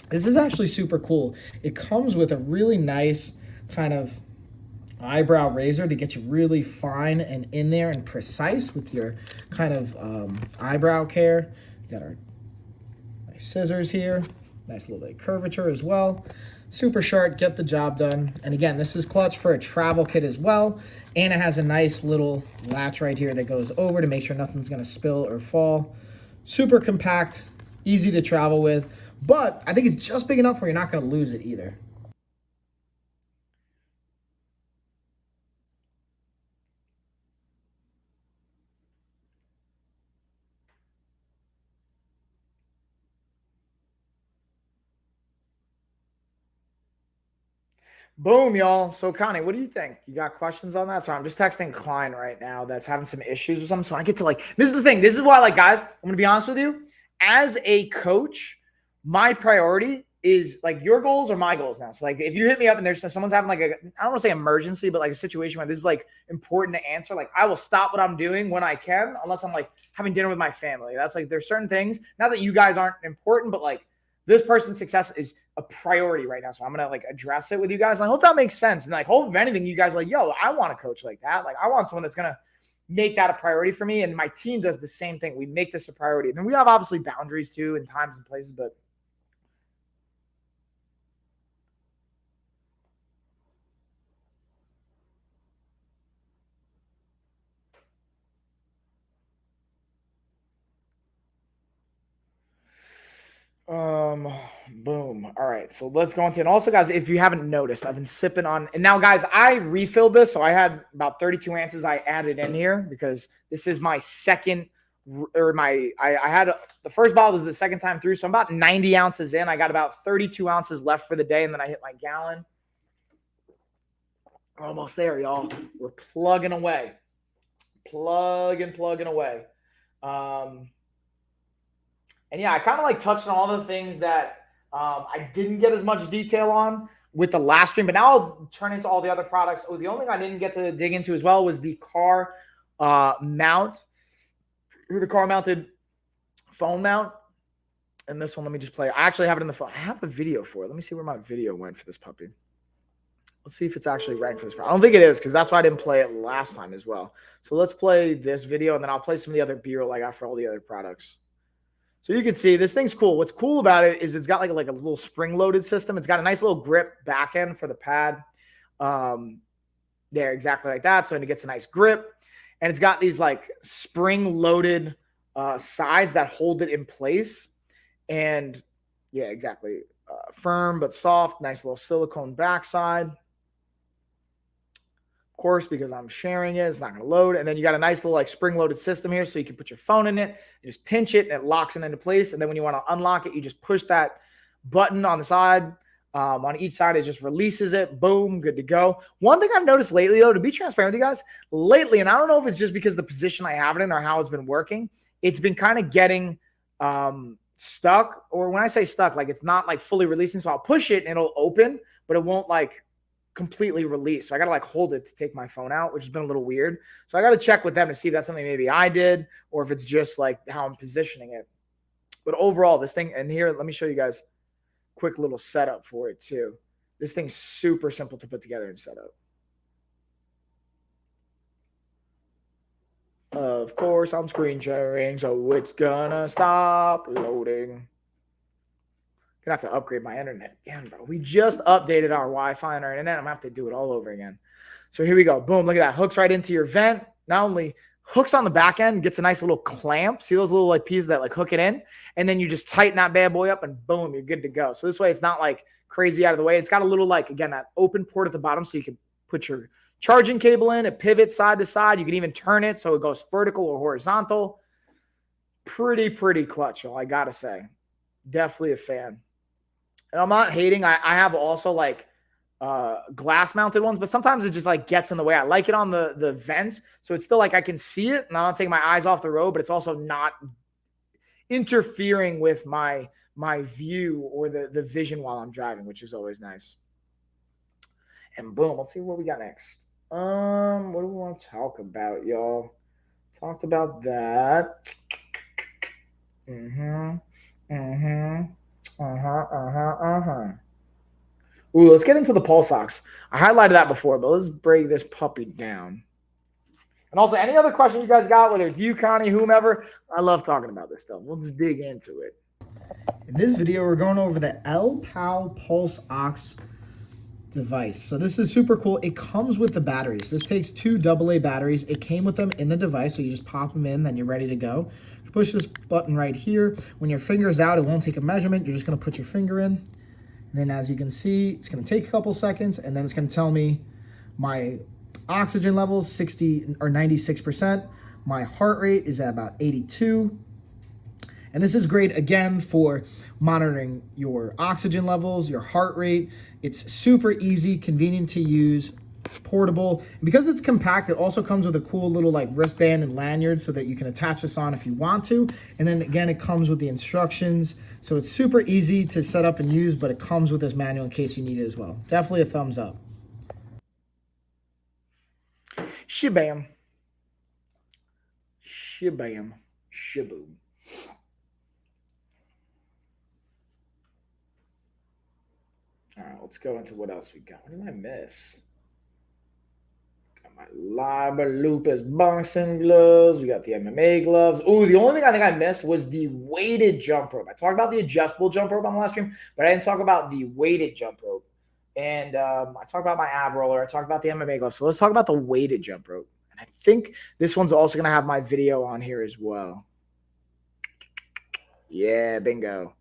This is actually super cool. It comes with a really nice kind of eyebrow razor to get you really fine and in there and precise with your kind of eyebrow care. We got our nice scissors here, nice little bit of curvature as well. Super sharp, get the job done. And again, this is clutch for a travel kit as well. And it has a nice little latch right here that goes over to make sure nothing's gonna spill or fall. Super compact, easy to travel with. But I think it's just big enough where you're not going to lose it either. Boom, y'all. So, Connie, what do you think? You got questions on that? So I'm just texting Klein right now that's having some issues with something. So I get to like, this is the thing. This is why, like, guys, I'm going to be honest with you. As a coach, my priority is like your goals are my goals now. So like if you hit me up and there's someone's having like I don't want to say emergency, but like a situation where this is like important to answer, like I will stop what I'm doing when I can, unless I'm like having dinner with my family. That's like, there's certain things, not that you guys aren't important, but like this person's success is a priority right now. So I'm going to like address it with you guys. And I hope that makes sense. And like, hope if anything, you guys are like, yo, I want a coach like that. Like I want someone that's going to make that a priority for me. And my team does the same thing. We make this a priority. And then we have obviously boundaries too and times and places, but boom. All right, so let's go into it. And also, guys, if you haven't noticed, I've been sipping on, and now, guys, I refilled this, so I had about 32 ounces I added in here because this is my second, or I had the first bottle is the second time through, so I'm about 90 ounces in. I got about 32 ounces left for the day, and then I hit my gallon. We're almost there, y'all. We're plugging away, plugging away. And yeah, I kind of like touched on all the things that I didn't get as much detail on with the last stream, but now I'll turn into all the other products. Oh, the only thing I didn't get to dig into as well was the car mount, the car mounted phone mount. And this one, let me just play. I actually have it in the phone. I have a video for it. Let me see where my video went for this puppy. Let's see if it's actually ranked for this. I don't think it is because that's why I didn't play it last time as well. So let's play this video, and then I'll play some of the other B-roll I got for all the other products. So you can see this thing's cool. What's cool about it is it's got like a little spring-loaded system. It's got a nice little grip back end for the pad. There, exactly like that. So it gets a nice grip. And it's got these like spring-loaded sides that hold it in place. And yeah, exactly. Firm but soft. Nice little silicone backside. Of course, because I'm sharing it, it's not going to load. And then you got a nice little like spring-loaded system here, so you can put your phone in it, you just pinch it, and it locks it into place. And then when you want to unlock it, you just push that button on the side. On each side, it just releases it. Boom, good to go. One thing I've noticed lately, though, to be transparent with you guys, lately, and I don't know if it's just because of the position I have it in or how it's been working, it's been kind of getting stuck. Or when I say stuck, like it's not like fully releasing. So I'll push it and it'll open, but it won't like completely release. So I got to like hold it to take my phone out, which has been a little weird. So I got to check with them to see if that's something maybe I did or if it's just like how I'm positioning it. But overall, this thing, and here, let me show you guys quick little setup for it too. This thing's super simple to put together and set up. Of course, I'm screen sharing, so it's gonna stop loading. Gonna have to upgrade my internet again, bro. We just updated our Wi-Fi and our internet. I'm gonna have to do it all over again. So here we go. Boom, look at that. Hooks right into your vent. Not only hooks on the back end, gets a nice little clamp. See those little like pieces that like hook it in? And then you just tighten that bad boy up and boom, you're good to go. So this way it's not like crazy out of the way. It's got a little like, again, that open port at the bottom so you can put your charging cable in. It pivots side to side. You can even turn it so it goes vertical or horizontal. Pretty clutch, I gotta say. Definitely a fan. And I'm not hating. I have also like glass mounted ones, but sometimes it just like gets in the way. I like it on the vents, so it's still like I can see it and I'm not taking my eyes off the road, but it's also not interfering with my view or the vision while I'm driving, which is always nice. And boom, let's see what we got next. What do we want to talk about, y'all? Talked about that. Ooh, let's get into the pulse ox. I highlighted that before, but let's break this puppy down. And also, any other questions you guys got, whether it's you, Connie, whomever, I love talking about this stuff. We'll just dig into it. In this video, we're going over the LPOW Pulse Ox device. So this is super cool. It comes with the batteries. This takes 2 AA batteries. It came with them in the device, so you just pop them in, then you're ready to go. You push this button right here. When your finger's out, it won't take a measurement. You're just going to put your finger in. And then as you can see, it's going to take a couple seconds, and then it's going to tell me my oxygen levels, 60 or 96%. My heart rate is at about 82. And this is great, again, for monitoring your oxygen levels, your heart rate. It's super easy, convenient to use, portable. And because it's compact, it also comes with a cool little like wristband and lanyard so that you can attach this on if you want to. And then again, it comes with the instructions. So it's super easy to set up and use, but it comes with this manual in case you need it as well. Definitely a thumbs up. Shabam. Shabam. Shaboom. All right, let's go into what else we got. What did I miss? Got my Liber Lupus boxing gloves. We got the MMA gloves. Ooh, the only thing I think I missed was the weighted jump rope. I talked about the adjustable jump rope on the last stream, but I didn't talk about the weighted jump rope. And I talked about my ab roller. I talked about the MMA gloves. So let's talk about the weighted jump rope. And I think this one's also going to have my video on here as well. Yeah, bingo.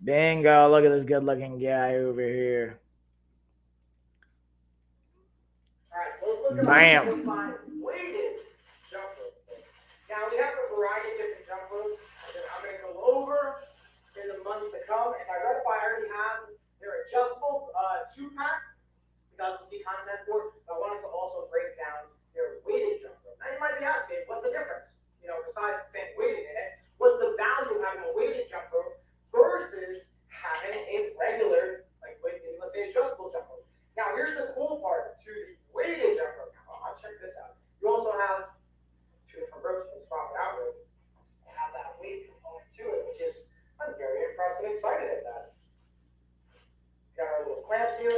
Bingo. Look at this good-looking guy over here. All right, so let's look at Bam. weighted jump rope. Now we have a variety of different jump ropes that I'm going to go over in the months to come. If I read it, I already have their adjustable 2-pack. You guys will see content for it. But I wanted to also break down their weighted jump rope. Now you might be asking, what's the difference? You know, besides saying weighted in it, what's the value of having a weighted jump rope versus having a regular, like let's say adjustable jump rope? Now here's the cool part to the weighted jump rope. Now I'll check this out. You also have 2 different ropes you can swap it out with. And have that weight component to it, which is I'm very impressed and excited at that. Got our little clamps here.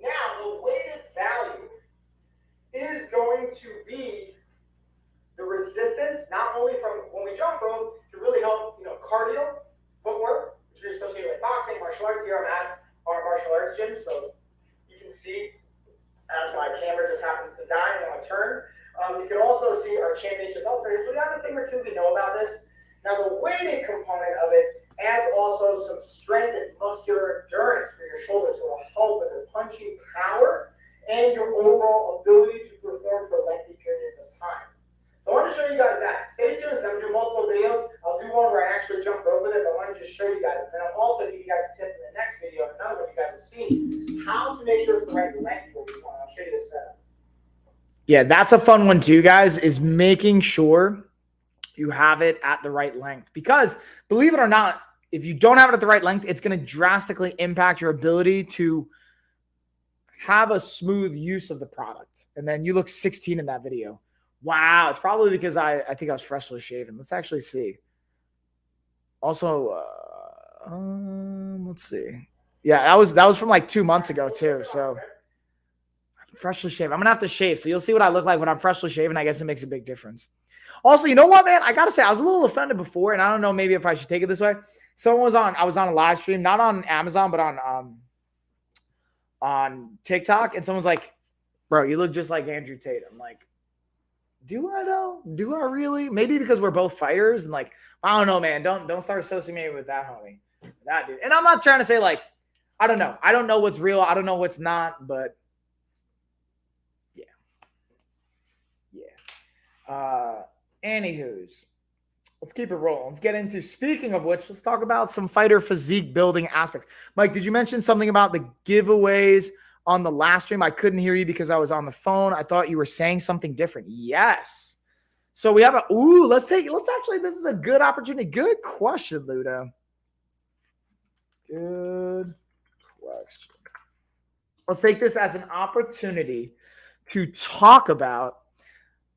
Now the weighted value is going to be the resistance, not only from when we jump rope, can really help, cardio, footwork, which is associated with boxing, martial arts. Here I'm at our martial arts gym, so you can see as my camera just happens to die when I turn. You can also see our championship belt. So we have a thing or two we know about this. Now the weighted component of it adds also some strength and muscular endurance for your shoulders, so it'll help with the punching power and your overall ability to perform for lengthy periods of time. So I want to show you guys that. Stay tuned, so I'm going to do multiple videos. I'll do one where I actually jump rope with it, but I want to just show you guys. And then I'll also give you guys a tip in the next video, and another one you guys will see, how to make sure it's the right length for you. I'll show you this setup. Yeah, that's a fun one too, guys, is making sure you have it at the right length. Because believe it or not, if you don't have it at the right length, it's going to drastically impact your ability to have a smooth use of the product. And then you look 16 in that video. Wow. It's probably because I think I was freshly shaven. Let's actually see. Also, let's see. Yeah, that was from like 2 months ago too. So freshly shaven. I'm going to have to shave. So you'll see what I look like when I'm freshly shaven. I guess it makes a big difference. Also, you know what, man? I got to say, I was a little offended before, and I don't know maybe if I should take it this way. I was on a live stream, not on Amazon, but on TikTok, and someone's like, bro, you look just like Andrew Tate. I'm like, do I though? Do I really? Maybe because we're both fighters, and like, I don't know, man. Don't start associating me with that homie. That dude. And I'm not trying to say like, I don't know. I don't know what's real. I don't know what's not, but yeah. Anywho's, let's keep it rolling. Let's get into, speaking of which, let's talk about some fighter physique building aspects. Mike, did you mention something about the giveaways on the last stream? I couldn't hear you because I was on the phone. I thought you were saying something different. Yes. So we have let's actually, this is a good opportunity. Good question, Ludo. Good question. Let's take this as an opportunity to talk about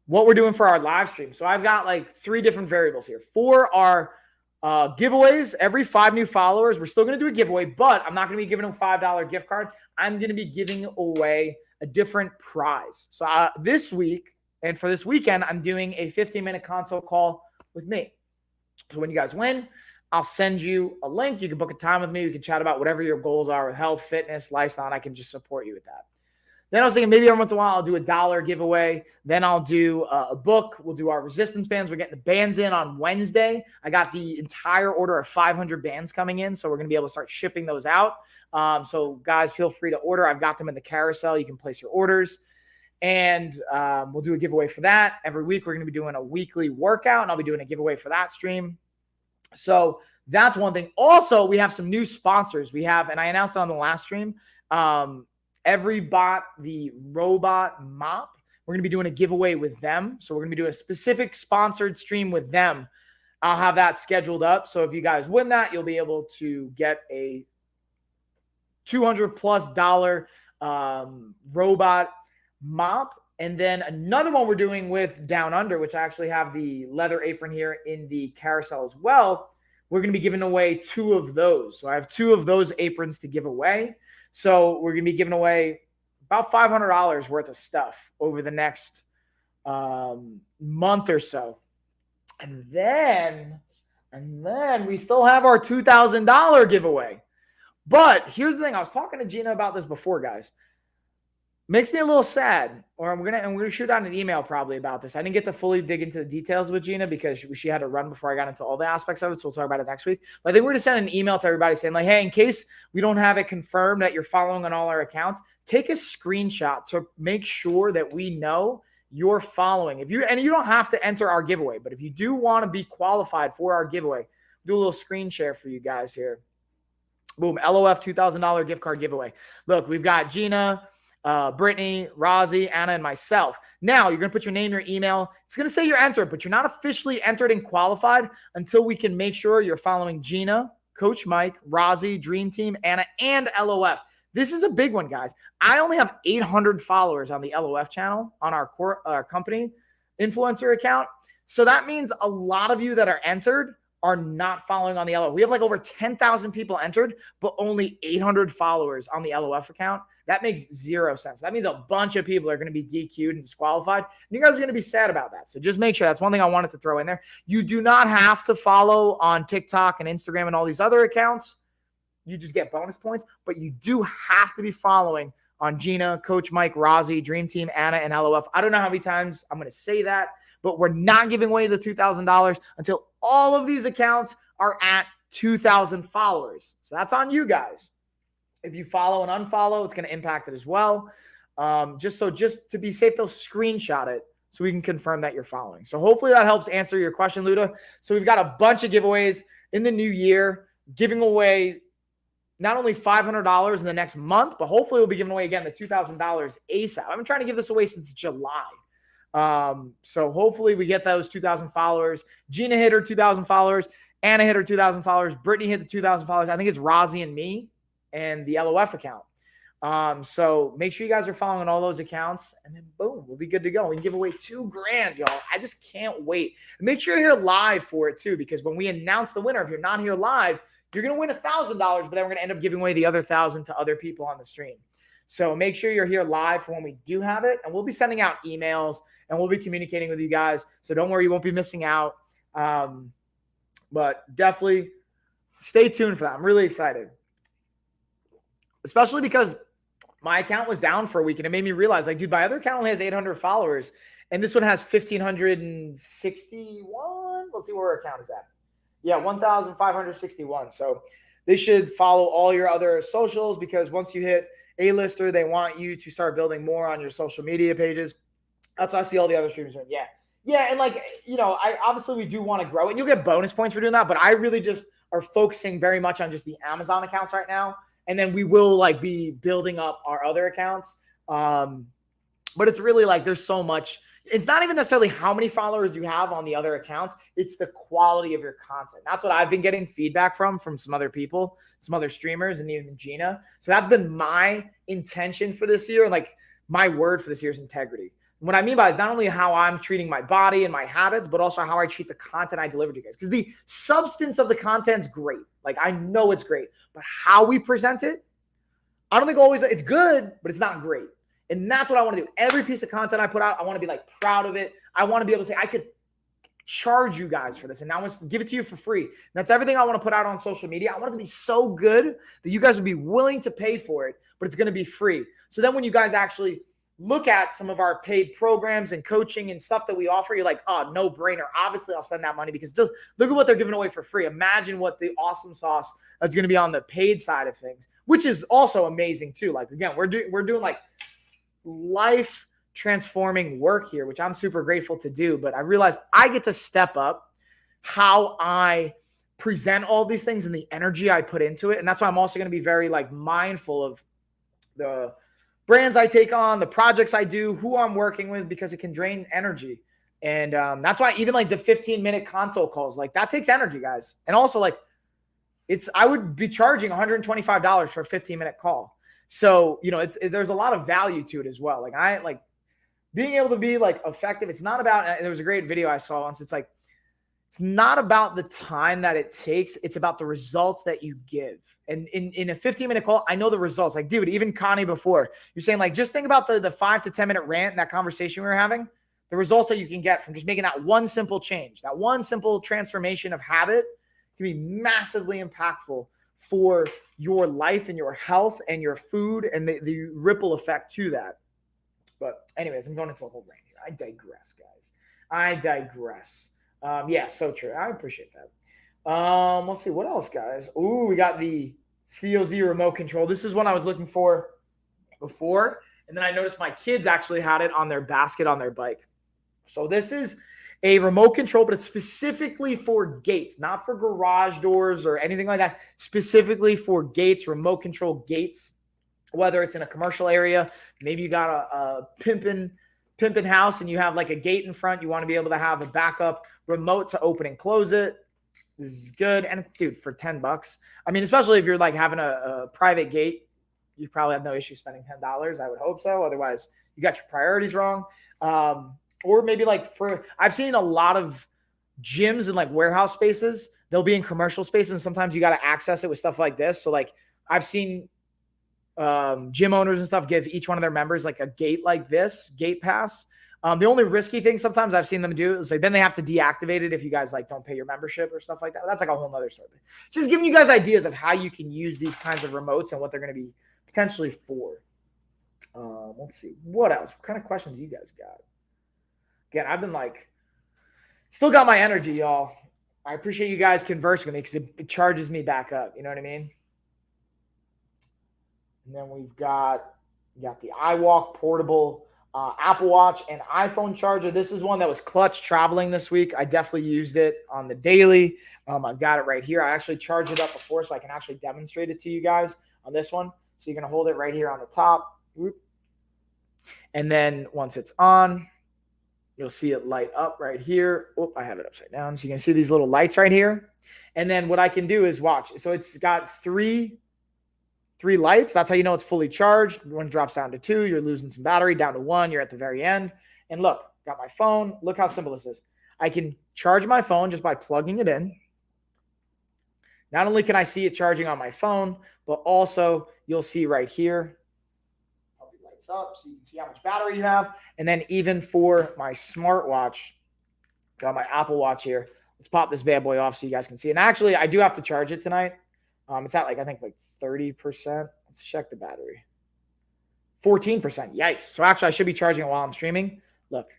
what we're doing for our live stream. So I've got like 3 different variables here. 4 are giveaways. Every 5 new followers, we're still going to do a giveaway, but I'm not going to be giving them a $5 gift card. I'm going to be giving away a different prize. So this week and for this weekend, I'm doing a 15-minute consult call with me. So when you guys win, I'll send you a link. You can book a time with me. We can chat about whatever your goals are with health, fitness, lifestyle, and I can just support you with that. Then I was thinking maybe every once in a while I'll do a $1 giveaway. Then I'll do a book. We'll do our resistance bands. We're getting the bands in on Wednesday. I got the entire order of 500 bands coming in, so we're going to be able to start shipping those out. So guys, feel free to order. I've got them in the carousel. You can place your orders. And we'll do a giveaway for that. Every week we're going to be doing a weekly workout, and I'll be doing a giveaway for that stream. So that's one thing. Also, we have some new sponsors. We have, and I announced it on the last stream, Everybot, the robot mop. We're going to be doing a giveaway with them. So we're going to be doing a specific sponsored stream with them. I'll have that scheduled up. So if you guys win that, you'll be able to get a $200+ robot mop. And then another one we're doing with Down Under, which I actually have the leather apron here in the carousel as well. We're going to be giving away 2 of those. So I have 2 of those aprons to give away. So we're going to be giving away about $500 worth of stuff over the next month or so. And then we still have our $2,000 giveaway. But here's the thing. I was talking to Gina about this before, guys. Makes me a little sad, or I'm gonna shoot out an email probably about this. I didn't get to fully dig into the details with Gina because she had to run before I got into all the aspects of it, so we'll talk about it next week. But I think we're gonna send an email to everybody saying like, hey, in case we don't have it confirmed that you're following on all our accounts, take a screenshot to make sure that we know you're following. You don't have to enter our giveaway, but if you do want to be qualified for our giveaway, do a little screen share for you guys here. Boom, LOF $2,000 gift card giveaway. Look, we've got Gina, Brittany, Rozzy, Anna, and myself. Now you're going to put your name, your email. It's going to say you're entered, but you're not officially entered and qualified until we can make sure you're following Gina, Coach Mike, Rozzy, Dream Team, Anna, and LOF. This is a big one, guys. I only have 800 followers on the LOF channel on our company influencer account. So that means a lot of you that are entered are not following on the LOF. We have like over 10,000 people entered, but only 800 followers on the LOF account. That makes zero sense. That means a bunch of people are going to be DQ'd and disqualified. And you guys are going to be sad about that. So just make sure. That's one thing I wanted to throw in there. You do not have to follow on TikTok and Instagram and all these other accounts. You just get bonus points, but you do have to be following on Gina, Coach Mike, Rozzy, Dream Team, Anna, and LOF. I don't know how many times I'm going to say that, but we're not giving away the $2,000 until all of these accounts are at 2,000 followers. So that's on you guys. If you follow and unfollow, it's going to impact it as well. Just to be safe, they'll screenshot it so we can confirm that you're following. So hopefully that helps answer your question, Luda. So we've got a bunch of giveaways in the new year, giving away not only $500 in the next month, but hopefully we'll be giving away again the $2,000 ASAP. I've been trying to give this away since July. So hopefully we get those 2,000 followers. Gina hit her 2,000 followers. Anna hit her 2,000 followers. Brittany hit the 2,000 followers. I think it's Rozzy and me and the LOF account. So make sure you guys are following all those accounts, and then boom, we'll be good to go. We can give away $2,000, y'all. I just can't wait. And make sure you're here live for it too, because when we announce the winner, if you're not here live, you're going to win $1,000, but then we're going to end up giving away the other 1,000 to other people on the stream. So make sure you're here live for when we do have it, and we'll be sending out emails and we'll be communicating with you guys. So don't worry, you won't be missing out. But definitely stay tuned for that. I'm really excited, especially because my account was down for a week and it made me realize, like, dude, my other account only has 800 followers and this one has 1,561. Let's see where our account is at. Yeah, 1,561. So they should follow all your other socials, because once you hit A-lister, they want you to start building more on your social media pages. That's what I see all the other streamers doing. Yeah. Yeah. And like, you know, obviously we do want to grow it, and you'll get bonus points for doing that, but I really just are focusing very much on just the Amazon accounts right now. And then we will like be building up our other accounts. But it's really like, there's so much. It's not even necessarily how many followers you have on the other accounts. It's the quality of your content. That's what I've been getting feedback from some other people, some other streamers, and even Gina. So that's been my intention for this year. Like, my word for this year is integrity. And what I mean by it is not only how I'm treating my body and my habits, but also how I treat the content I deliver to you guys. Because the substance of the content is great. Like, I know it's great, but how we present it, I don't think always it's good, but it's not great. And that's what I want to do. Every piece of content I put out, I want to be like proud of it. I want to be able to say, I could charge you guys for this, and now I want to give it to you for free. And that's everything I want to put out on social media. I want it to be so good that you guys would be willing to pay for it, but it's going to be free. So then when you guys actually look at some of our paid programs and coaching and stuff that we offer, you're like, oh, no brainer. Obviously, I'll spend that money, because just look at what they're giving away for free. Imagine what the awesome sauce that's going to be on the paid side of things, which is also amazing too. Like, again, we're doing like life transforming work here, which I'm super grateful to do. But I realize I get to step up how I present all these things and the energy I put into it. And that's why I'm also going to be very like mindful of the brands I take on, the projects I do, who I'm working with, because it can drain energy. And that's why even like the 15-minute console calls, like that takes energy, guys. And also like I would be charging $125 for a 15-minute call. So, you know, there's a lot of value to it as well. Like, I like being able to be like effective. It's not about, there was a great video I saw once. It's like, it's not about the time that it takes. It's about the results that you give. And in a 15-minute call, I know the results. Like, dude, even Connie before, you're saying like, just think about the 5 to 10 minute rant, that conversation we were having, the results that you can get from just making that one simple change, that one simple transformation of habit can be massively impactful for your life and your health and your food and the ripple effect to that. But anyways, I'm going into a whole rant here. I digress, guys. I digress. Yeah, so true. I appreciate that. Let's see what else, guys. Ooh, we got the COZ remote control. This is one I was looking for before, and then I noticed my kids actually had it on their basket on their bike. So this is a remote control, but it's specifically for gates, not for garage doors or anything like that. Specifically for gates, remote control gates, whether it's in a commercial area, maybe you got a pimpin' house and you have like a gate in front. You want to be able to have a backup remote to open and close it. This is good. And dude, for $10, I mean, especially if you're like having a private gate, you probably have no issue spending $10. I would hope so. Otherwise, you got your priorities wrong. Or maybe like I've seen a lot of gyms and like warehouse spaces, they'll be in commercial spaces, and sometimes you got to access it with stuff like this. So like I've seen gym owners and stuff give each one of their members like a gate like this, gate pass. The only risky thing sometimes I've seen them do is like then they have to deactivate it if you guys like don't pay your membership or stuff like that. That's like a whole nother story. Just giving you guys ideas of how you can use these kinds of remotes and what they're going to be potentially for. Let's see. What else? What kind of questions you guys got? Again, I've been like, still got my energy, y'all. I appreciate you guys conversing with me because it charges me back up. You know what I mean? And then we've got the iWalk portable Apple Watch and iPhone charger. This is one that was clutch traveling this week. I definitely used it on the daily. I've got it right here. I actually charged it up before so I can actually demonstrate it to you guys on this one. So you're going to hold it right here on the top. And then once it's on, you'll see it light up right here. Oh, I have it upside down. So you can see these little lights right here. And then what I can do is watch. So it's got three lights. That's how you know it's fully charged. One drops down to 2, you're losing some battery. Down to 1, you're at the very end. And look, got my phone. Look how simple this is. I can charge my phone just by plugging it in. Not only can I see it charging on my phone, but also you'll see right here, probably lights up so you can see how much battery you have. And then even for my smartwatch, got my Apple Watch here. Let's pop this bad boy off so you guys can see. And actually, I do have to charge it tonight. It's at like, I think like 30%. Let's check the battery. 14%. Yikes. So actually, I should be charging it while I'm streaming. Look,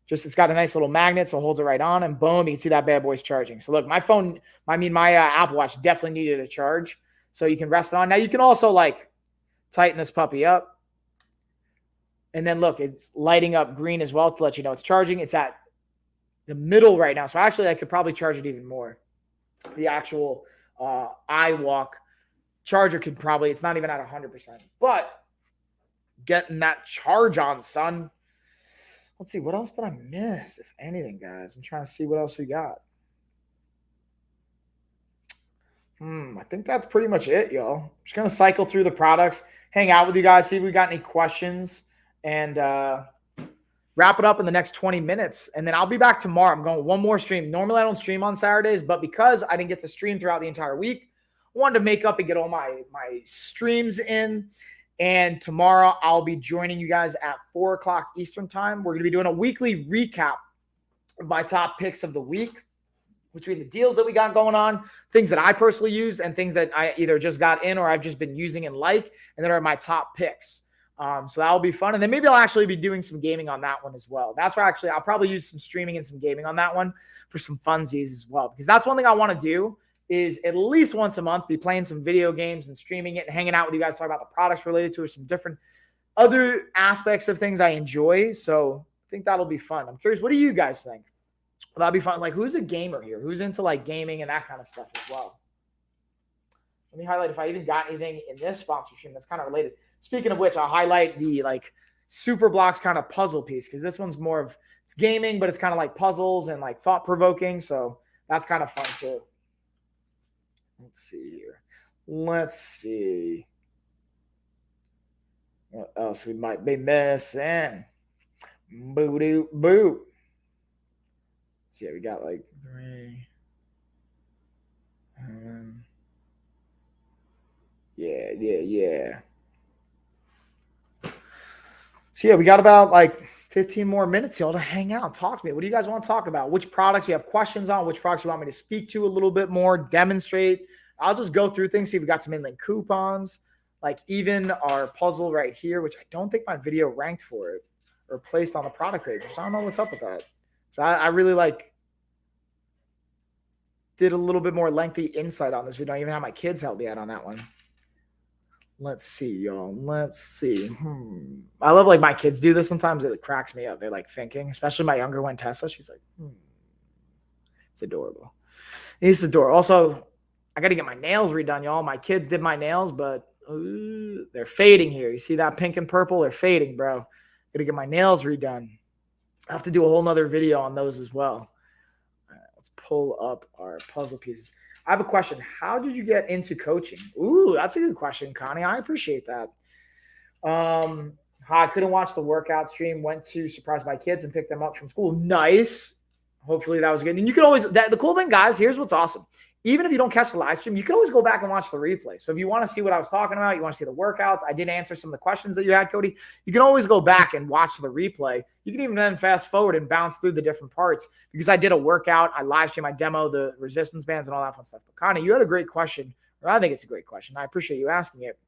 it's got a nice little magnet, so it holds it right on, and boom, you can see that bad boy's charging. So look, my Apple Watch definitely needed a charge, so you can rest it on. Now you can also like tighten this puppy up, and then look, it's lighting up green as well to let you know it's charging. It's at the middle right now, so actually I could probably charge it even more. The actual iWalk charger could probably, it's not even at 100%, but getting that charge on, son. Let's see, what else did I miss, if anything, guys? I'm trying to see what else we got. I think that's pretty much it, y'all. I'm just going to cycle through the products, hang out with you guys, see if we got any questions, and wrap it up in the next 20 minutes. And then I'll be back tomorrow. I'm going one more stream. Normally, I don't stream on Saturdays, but because I didn't get to stream throughout the entire week, I wanted to make up and get all my streams in. And tomorrow, I'll be joining you guys at 4 o'clock Eastern time. We're going to be doing a weekly recap of my top picks of the week between the deals that we got going on, things that I personally used, and things that I either just got in or I've just been using and like, and that are my top picks. So that'll be fun. And then maybe I'll actually be doing some gaming on that one as well. That's where actually I'll probably use some streaming and some gaming on that one for some funsies as well, because that's one thing I want to do is at least once a month be playing some video games and streaming it and hanging out with you guys, talk about the products related to it, some different other aspects of things I enjoy. So I think that'll be fun. I'm curious, what do you guys think? Will that be fun? Like, who's a gamer here? Who's into like gaming and that kind of stuff as well? Let me highlight if I even got anything in this sponsorship that's kind of related. Speaking of which, I'll highlight the like Super Blocks kind of puzzle piece, because this one's more of, it's gaming, but it's kind of like puzzles and like thought provoking. So that's kind of fun too. Let's see here. Let's see what else we might be missing. Boo doo boo. So yeah, we got like 3. Yeah. So yeah, we got about like 15 more minutes, y'all, to hang out, talk to me. What do you guys want to talk about? Which products you have questions on? Which products you want me to speak to a little bit more, demonstrate? I'll just go through things, see if we got some inlink coupons, like even our puzzle right here, which I don't think my video ranked for it or placed on the product page. So I don't know what's up with that. So I really like did a little bit more lengthy insight on this video. I even have my kids help me out on that one. Let's see, y'all. Let's see. I love like my kids do this sometimes. It cracks me up. They're like thinking, especially my younger one, Tessa. She's like, It's adorable. It's adorable. Also, I got to get my nails redone, y'all. My kids did my nails, but they're fading here. You see that pink and purple? They're fading, bro. Got to get my nails redone. I have to do a whole nother video on those as well. All right, let's pull up our puzzle pieces. I have a question. How did you get into coaching? Ooh, that's a good question, Connie. I appreciate that. I couldn't watch the workout stream. Went to surprise my kids and pick them up from school. Nice. Hopefully that was good. And you can always, the cool thing, guys, here's what's awesome. Even if you don't catch the live stream, you can always go back and watch the replay. So if you want to see what I was talking about, you want to see the workouts, I did answer some of the questions that you had, Cody. You can always go back and watch the replay. You can even then fast forward and bounce through the different parts because I did a workout. I live streamed, I demo the resistance bands and all that fun stuff. But Connie, you had a great question, or I think it's a great question. I appreciate you asking it.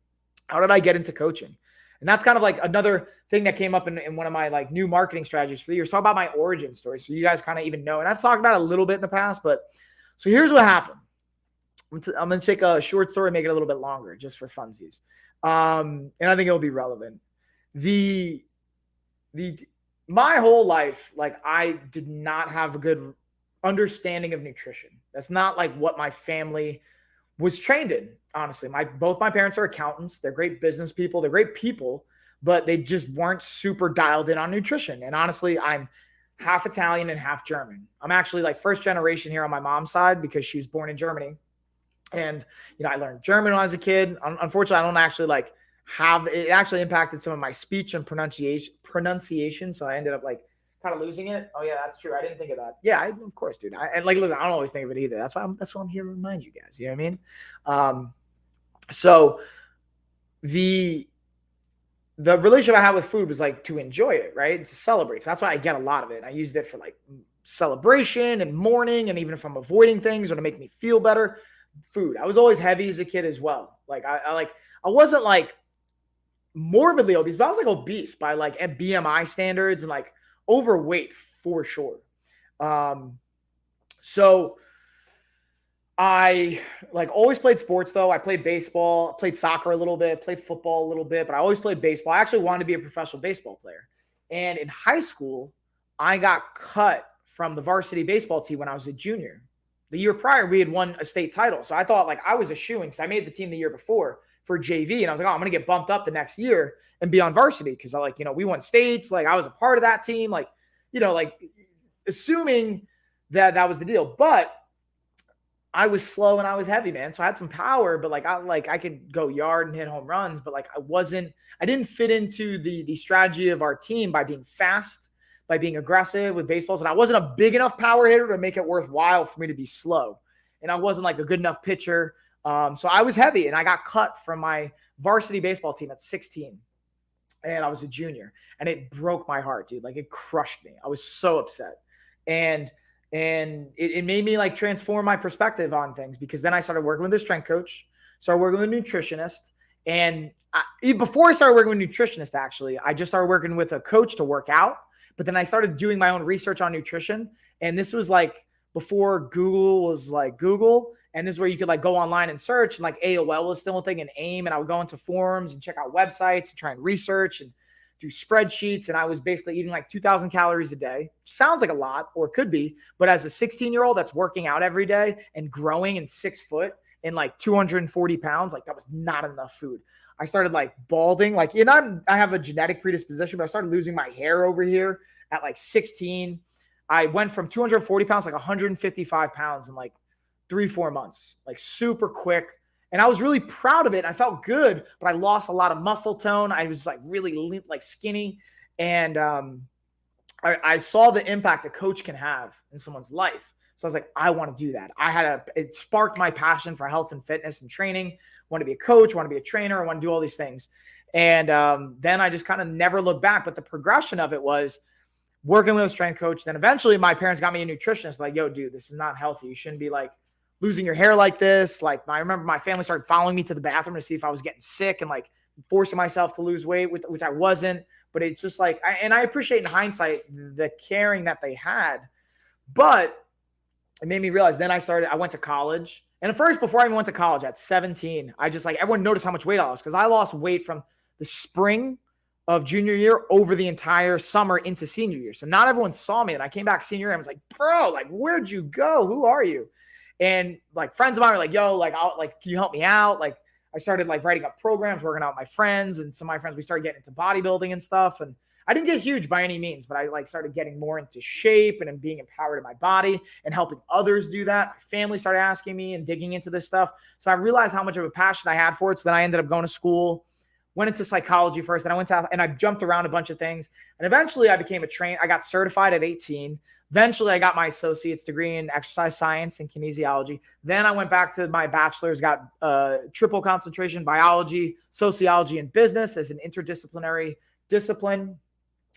How did I get into coaching? And that's kind of like another thing that came up in one of my like new marketing strategies for the year. Talk about my origin story. So you guys kind of even know, and I've talked about it a little bit in the past, but so here's what happened. I'm going to take a short story, make it a little bit longer just for funsies. And I think it'll be relevant. My whole life, like I did not have a good understanding of nutrition. That's not like what my family was trained in, honestly. Both my parents are accountants. They're great business people. They're great people, but they just weren't super dialed in on nutrition. And honestly, I'm half Italian and half German. I'm actually like first generation here on my mom's side because she was born in Germany. And, I learned German when I was a kid. Unfortunately, I don't actually like have it actually impacted some of my speech and pronunciation. So I ended up like kind of losing it. Oh yeah, that's true. I didn't think of that. Yeah, of course, dude. And like, listen, I don't always think of it either. That's why I'm here to remind you guys. You know what I mean? So the relationship I had with food was like to enjoy it, right? To celebrate. So that's why I get a lot of it. I used it for like celebration and mourning, and even if I'm avoiding things or to make me feel better. Food. I was always heavy as a kid as well. Like I wasn't like morbidly obese, but I was like obese by like BMI standards and like overweight for sure. So I like always played sports though. I played baseball, played soccer a little bit, played football a little bit, but I always played baseball. I actually wanted to be a professional baseball player. And in high school, I got cut from the varsity baseball team when I was a junior. The year prior, we had won a state title. So I thought like I was a shoo-in because I made the team the year before for JV. And I was like, oh, I'm going to get bumped up the next year and be on varsity because I like, we won states. Like I was a part of that team. Like, like assuming that was the deal. But I was slow and I was heavy, man. So I had some power, but I could go yard and hit home runs. But like I didn't fit into the strategy of our team by being fast, by being aggressive with baseballs. And I wasn't a big enough power hitter to make it worthwhile for me to be slow. And I wasn't like a good enough pitcher. So I was heavy and I got cut from my varsity baseball team at 16. And I was a junior and it broke my heart, dude. Like it crushed me. I was so upset. And it made me like transform my perspective on things because then I started working with a strength coach, started working with a nutritionist. And before I started working with a nutritionist, actually, I just started working with a coach to work out. But then I started doing my own research on nutrition. And this was like before Google was like Google. And this is where you could like go online and search. And like AOL was still a thing and AIM. And I would go into forums and check out websites and try and research and do spreadsheets. And I was basically eating like 2,000 calories a day. Sounds like a lot, or it could be. But as a 16-year-old that's working out every day and growing in 6 foot and like 240 pounds, like that was not enough food. I started like balding, like, I have a genetic predisposition, but I started losing my hair over here at like 16. I went from 240 pounds, like 155 pounds in like 3-4 months, like super quick. And I was really proud of it. I felt good, but I lost a lot of muscle tone. I was like really like skinny. And I saw the impact a coach can have in someone's life. So I was like, I want to do that. It sparked my passion for health and fitness and training. Want to be a coach, want to be a trainer, I want to do all these things. And then I just kind of never looked back. But the progression of it was working with a strength coach. Then eventually my parents got me a nutritionist. Like, yo, dude, this is not healthy. You shouldn't be like losing your hair like this. Like I remember my family started following me to the bathroom to see if I was getting sick and like forcing myself to lose weight, which I wasn't. But it's just like, I appreciate in hindsight the caring that they had. But it made me realize then I went to college. And at first, before I even went to college at 17, I just like, everyone noticed how much weight I lost because I lost weight from the spring of junior year over the entire summer into senior year. So not everyone saw me. And I came back senior year and I was like, bro, like, where'd you go? Who are you? And like friends of mine were like, yo, like, can you help me out? Like I started like writing up programs, working out with my friends, and some of my friends, we started getting into bodybuilding and stuff. And I didn't get huge by any means, but I like started getting more into shape and being empowered in my body and helping others do that. My family started asking me and digging into this stuff. So I realized how much of a passion I had for it. So then I ended up going to school, went into psychology first, and I jumped around a bunch of things. And eventually I became a trainer. I got certified at 18. Eventually I got my associate's degree in exercise science and kinesiology. Then I went back to my bachelor's, got triple concentration, biology, sociology, and business as an interdisciplinary discipline.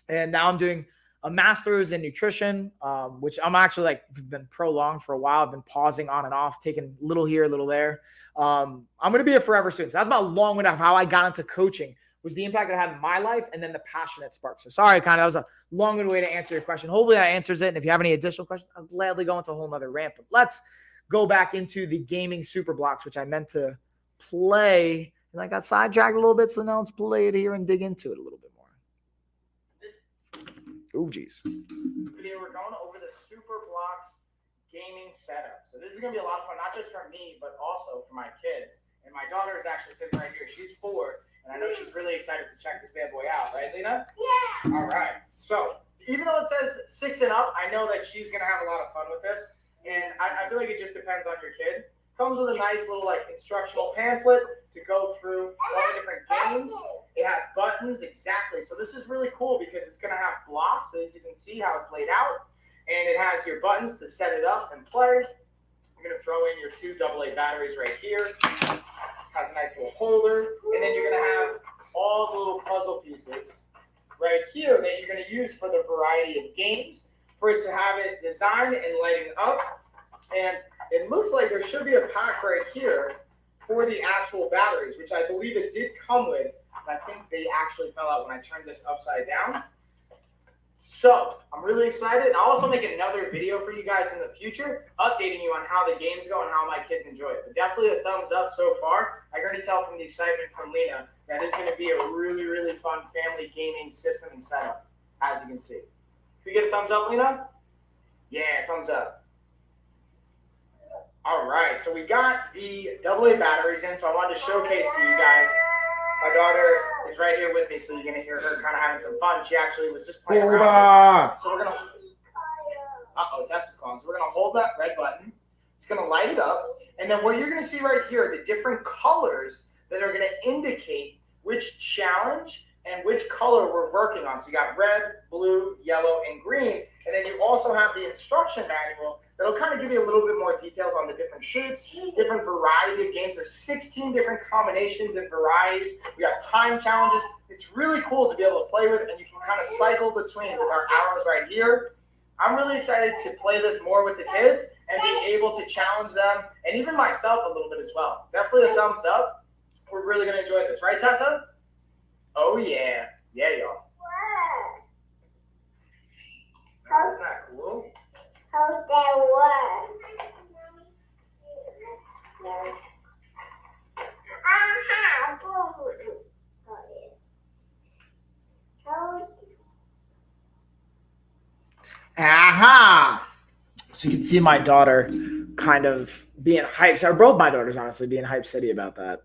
And now I'm doing a master's in nutrition, which I'm actually like been prolonged for a while. I've been pausing on and off, taking little here, little there. I'm going to be a forever student. So that's about long-winded of how I got into coaching, was the impact it had in my life and then the passion it sparked. So sorry, that was a long-winded way to answer your question. Hopefully that answers it. And if you have any additional questions, I'll gladly go into a whole nother rant. But let's go back into the gaming super blocks, which I meant to play. And I got sidetracked a little bit. So now let's play it here and dig into it a little bit more. Oh, geez. Video, we're going over the Super Blocks gaming setup. So this is going to be a lot of fun, not just for me, but also for my kids. And my daughter is actually sitting right here. She's 4, and I know she's really excited to check this bad boy out. Right, Lena? Yeah. All right. So even though it says 6 and up, I know that she's going to have a lot of fun with this. And I feel like it just depends on your kid. Comes with a nice little like instructional pamphlet to go through all the different games. It has buttons, exactly. So this is really cool because it's going to have blocks, so as you can see how it's laid out. And it has your buttons to set it up and play. You're going to throw in your 2 AA batteries right here. Has a nice little holder. And then you're going to have all the little puzzle pieces right here that you're going to use for the variety of games, for it to have it designed and lighting up. And it looks like there should be a pack right here for the actual batteries, which I believe it did come with. But I think they actually fell out when I turned this upside down. So I'm really excited. I'll also make another video for you guys in the future, updating you on how the games go and how my kids enjoy it. But definitely a thumbs up so far. I can already tell from the excitement from Lena that it's going to be a really, really fun family gaming system and setup, as you can see. Can we get a thumbs up, Lena? Yeah, thumbs up. All right, so we got the AA batteries in, so I wanted to showcase to you guys. My daughter is right here with me, so you're going to hear her kind of having some fun. She actually was just playing around with it. So we're going to... Uh-oh, it's S's calling. So we're going to hold that red button. It's going to light it up. And then what you're going to see right here are the different colors that are going to indicate which challenge and which color we're working on. So you got red, blue, yellow, and green. And then you also have the instruction manual that'll kind of give you a little bit more details on the different shapes, different variety of games. There's 16 different combinations and varieties. We have time challenges. It's really cool to be able to play with, and you can kind of cycle between with our arrows right here. I'm really excited to play this more with the kids and be able to challenge them, and even myself a little bit as well. Definitely a thumbs up. We're really going to enjoy this. Right, Tessa? Oh, yeah. Yeah, y'all. Isn't that cool? How that work? Aha! So you can see my daughter kind of being hyped. Or both my daughters, honestly, being hyped city about that.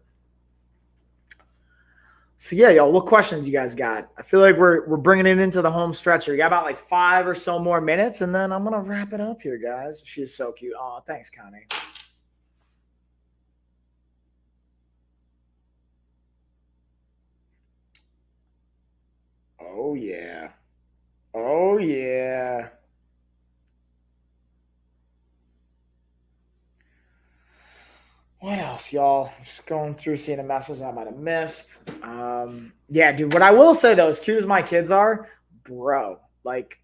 So yeah, y'all, what questions you guys got? I feel like we're bringing it into the home stretch here. We got about like 5 or so more minutes, and then I'm gonna wrap it up here, guys. She is so cute. Oh, thanks, Connie. Oh yeah. Oh yeah. What else, y'all? Just going through, seeing a message I might have missed. Yeah, dude, what I will say, though, as cute as my kids are, bro, like,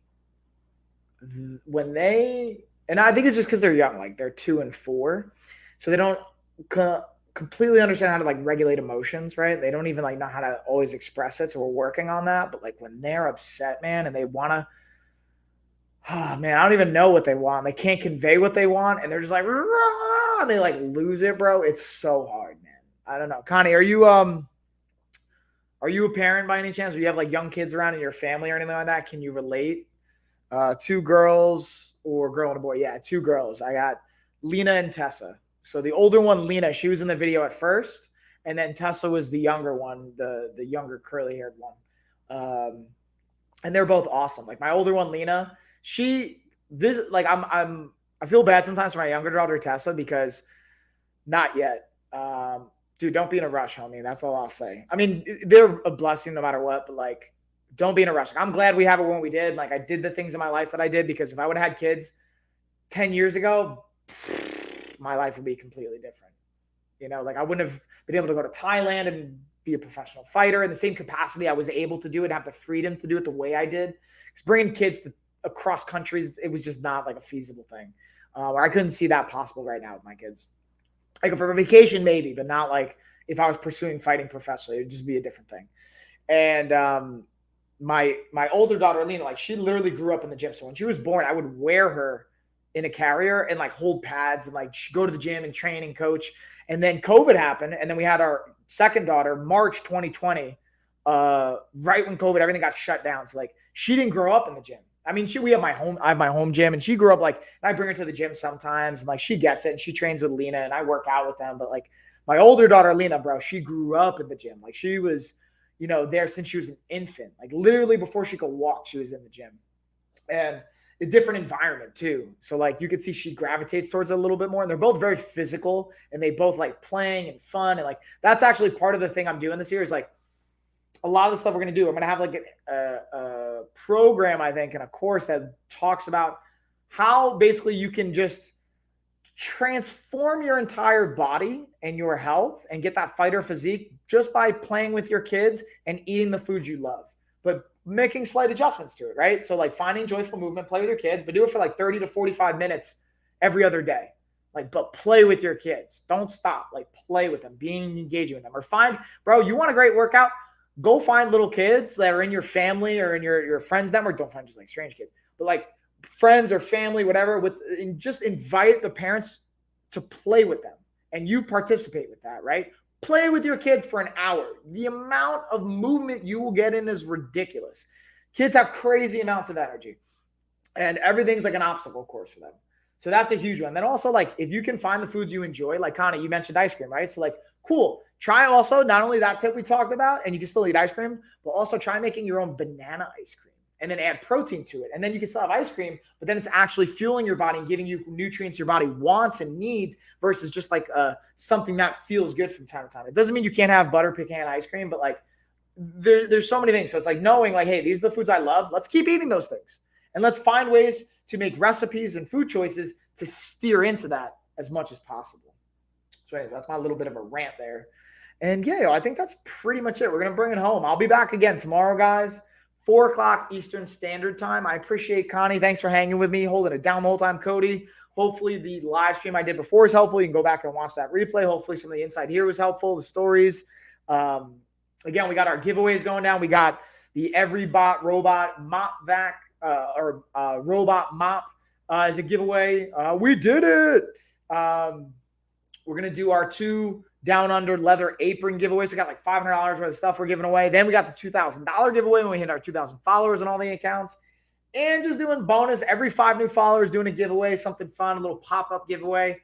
when they, and I think it's just because they're young, like, they're 2 and 4, so they don't completely understand how to, like, regulate emotions, right? They don't even, like, know how to always express it, so we're working on that, but, like, when they're upset, man, and they want to, oh, man, I don't even know what they want. They can't convey what they want, and they're just like, rah, and they like lose it, bro. It's so hard, man. I don't know. Connie, are you a parent by any chance? Or do you have like young kids around in your family or anything like that? Can you relate? 2 girls or girl and a boy? Yeah, 2 girls. I got Lena and Tessa. So the older one, Lena, she was in the video at first, and then Tessa was the younger one, the younger curly-haired one. And they're both awesome. Like my older one, Lena. I feel bad sometimes for my younger daughter Tessa because not yet. dude, don't be in a rush, homie. That's all I'll say. I mean, they're a blessing no matter what, but like, don't be in a rush. Like, I'm glad we have it when we did. Like, I did the things in my life that I did, because if I would have had kids 10 years ago, my life would be completely different. You know, like I wouldn't have been able to go to Thailand and be a professional fighter in the same capacity I was able to do it, have the freedom to do it the way I did. Because bringing kids across countries, it was just not like a feasible thing. I couldn't see that possible right now with my kids. Like for a vacation, maybe, but not like if I was pursuing fighting professionally. It would just be a different thing. And my older daughter, Alina, like she literally grew up in the gym. So when she was born, I would wear her in a carrier and like hold pads and like go to the gym and train and coach. And then COVID happened. And then we had our second daughter, March 2020, right when COVID, everything got shut down. So like she didn't grow up in the gym. I mean, I have my home gym, and she grew up like, and I bring her to the gym sometimes, and like she gets it, and she trains with Lena, and I work out with them. But like my older daughter, Lena, bro, she grew up in the gym. Like she was, you know, there since she was an infant. Like literally before she could walk, she was in the gym. And a different environment too. So like you could see she gravitates towards it a little bit more, and they're both very physical, and they both like playing and fun. And like, that's actually part of the thing I'm doing this year is like a lot of the stuff we're going to do. I'm going to have like a program, I think, and a course that talks about how basically you can just transform your entire body and your health and get that fighter physique just by playing with your kids and eating the food you love, but making slight adjustments to it, right? So like finding joyful movement, play with your kids, but do it for like 30 to 45 minutes every other day. Like, but play with your kids. Don't stop. Like play with them, being engaging with them. Or find, bro, you want a great workout? Go find little kids that are in your family or in your friends' network. Don't find just like strange kids, but like friends or family, whatever, and just invite the parents to play with them. And you participate with that, right? Play with your kids for an hour. The amount of movement you will get in is ridiculous. Kids have crazy amounts of energy, and everything's like an obstacle course for them. So that's a huge one. Then also, like, if you can find the foods you enjoy, like Connie, you mentioned ice cream, right? So like, cool. Try also not only that tip we talked about, and you can still eat ice cream, but also try making your own banana ice cream and then add protein to it. And then you can still have ice cream, but then it's actually fueling your body and giving you nutrients your body wants and needs versus just like something that feels good from time to time. It doesn't mean you can't have butter pecan ice cream, but like there's so many things. So it's like knowing like, hey, these are the foods I love. Let's keep eating those things. And let's find ways to make recipes and food choices to steer into that as much as possible. So anyways, that's my little bit of a rant there. And yeah, I think that's pretty much it. We're going to bring it home. I'll be back again tomorrow, guys. 4 o'clock Eastern Standard Time. I appreciate Connie. Thanks for hanging with me, holding it down the whole time, Cody. Hopefully the live stream I did before is helpful. You can go back and watch that replay. Hopefully some of the inside here was helpful, the stories. Again, we got our giveaways going down. We got the Every Bot Robot Mop Vac Robot Mop as a giveaway. We did it. We're going to do our 2 Down Under leather apron giveaways. We got like $500 worth of stuff we're giving away. Then we got the $2,000 giveaway when we hit our 2,000 followers on all the accounts. And just doing bonus every 5 new followers, doing a giveaway, something fun, a little pop-up giveaway.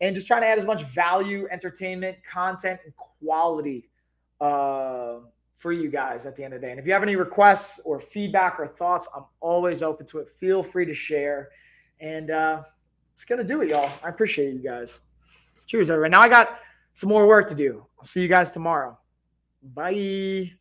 And just trying to add as much value, entertainment, content, and quality for you guys at the end of the day. And if you have any requests or feedback or thoughts, I'm always open to it. Feel free to share. And it's going to do it, y'all. I appreciate you guys. Cheers, everyone. Now I got some more work to do. I'll see you guys tomorrow. Bye.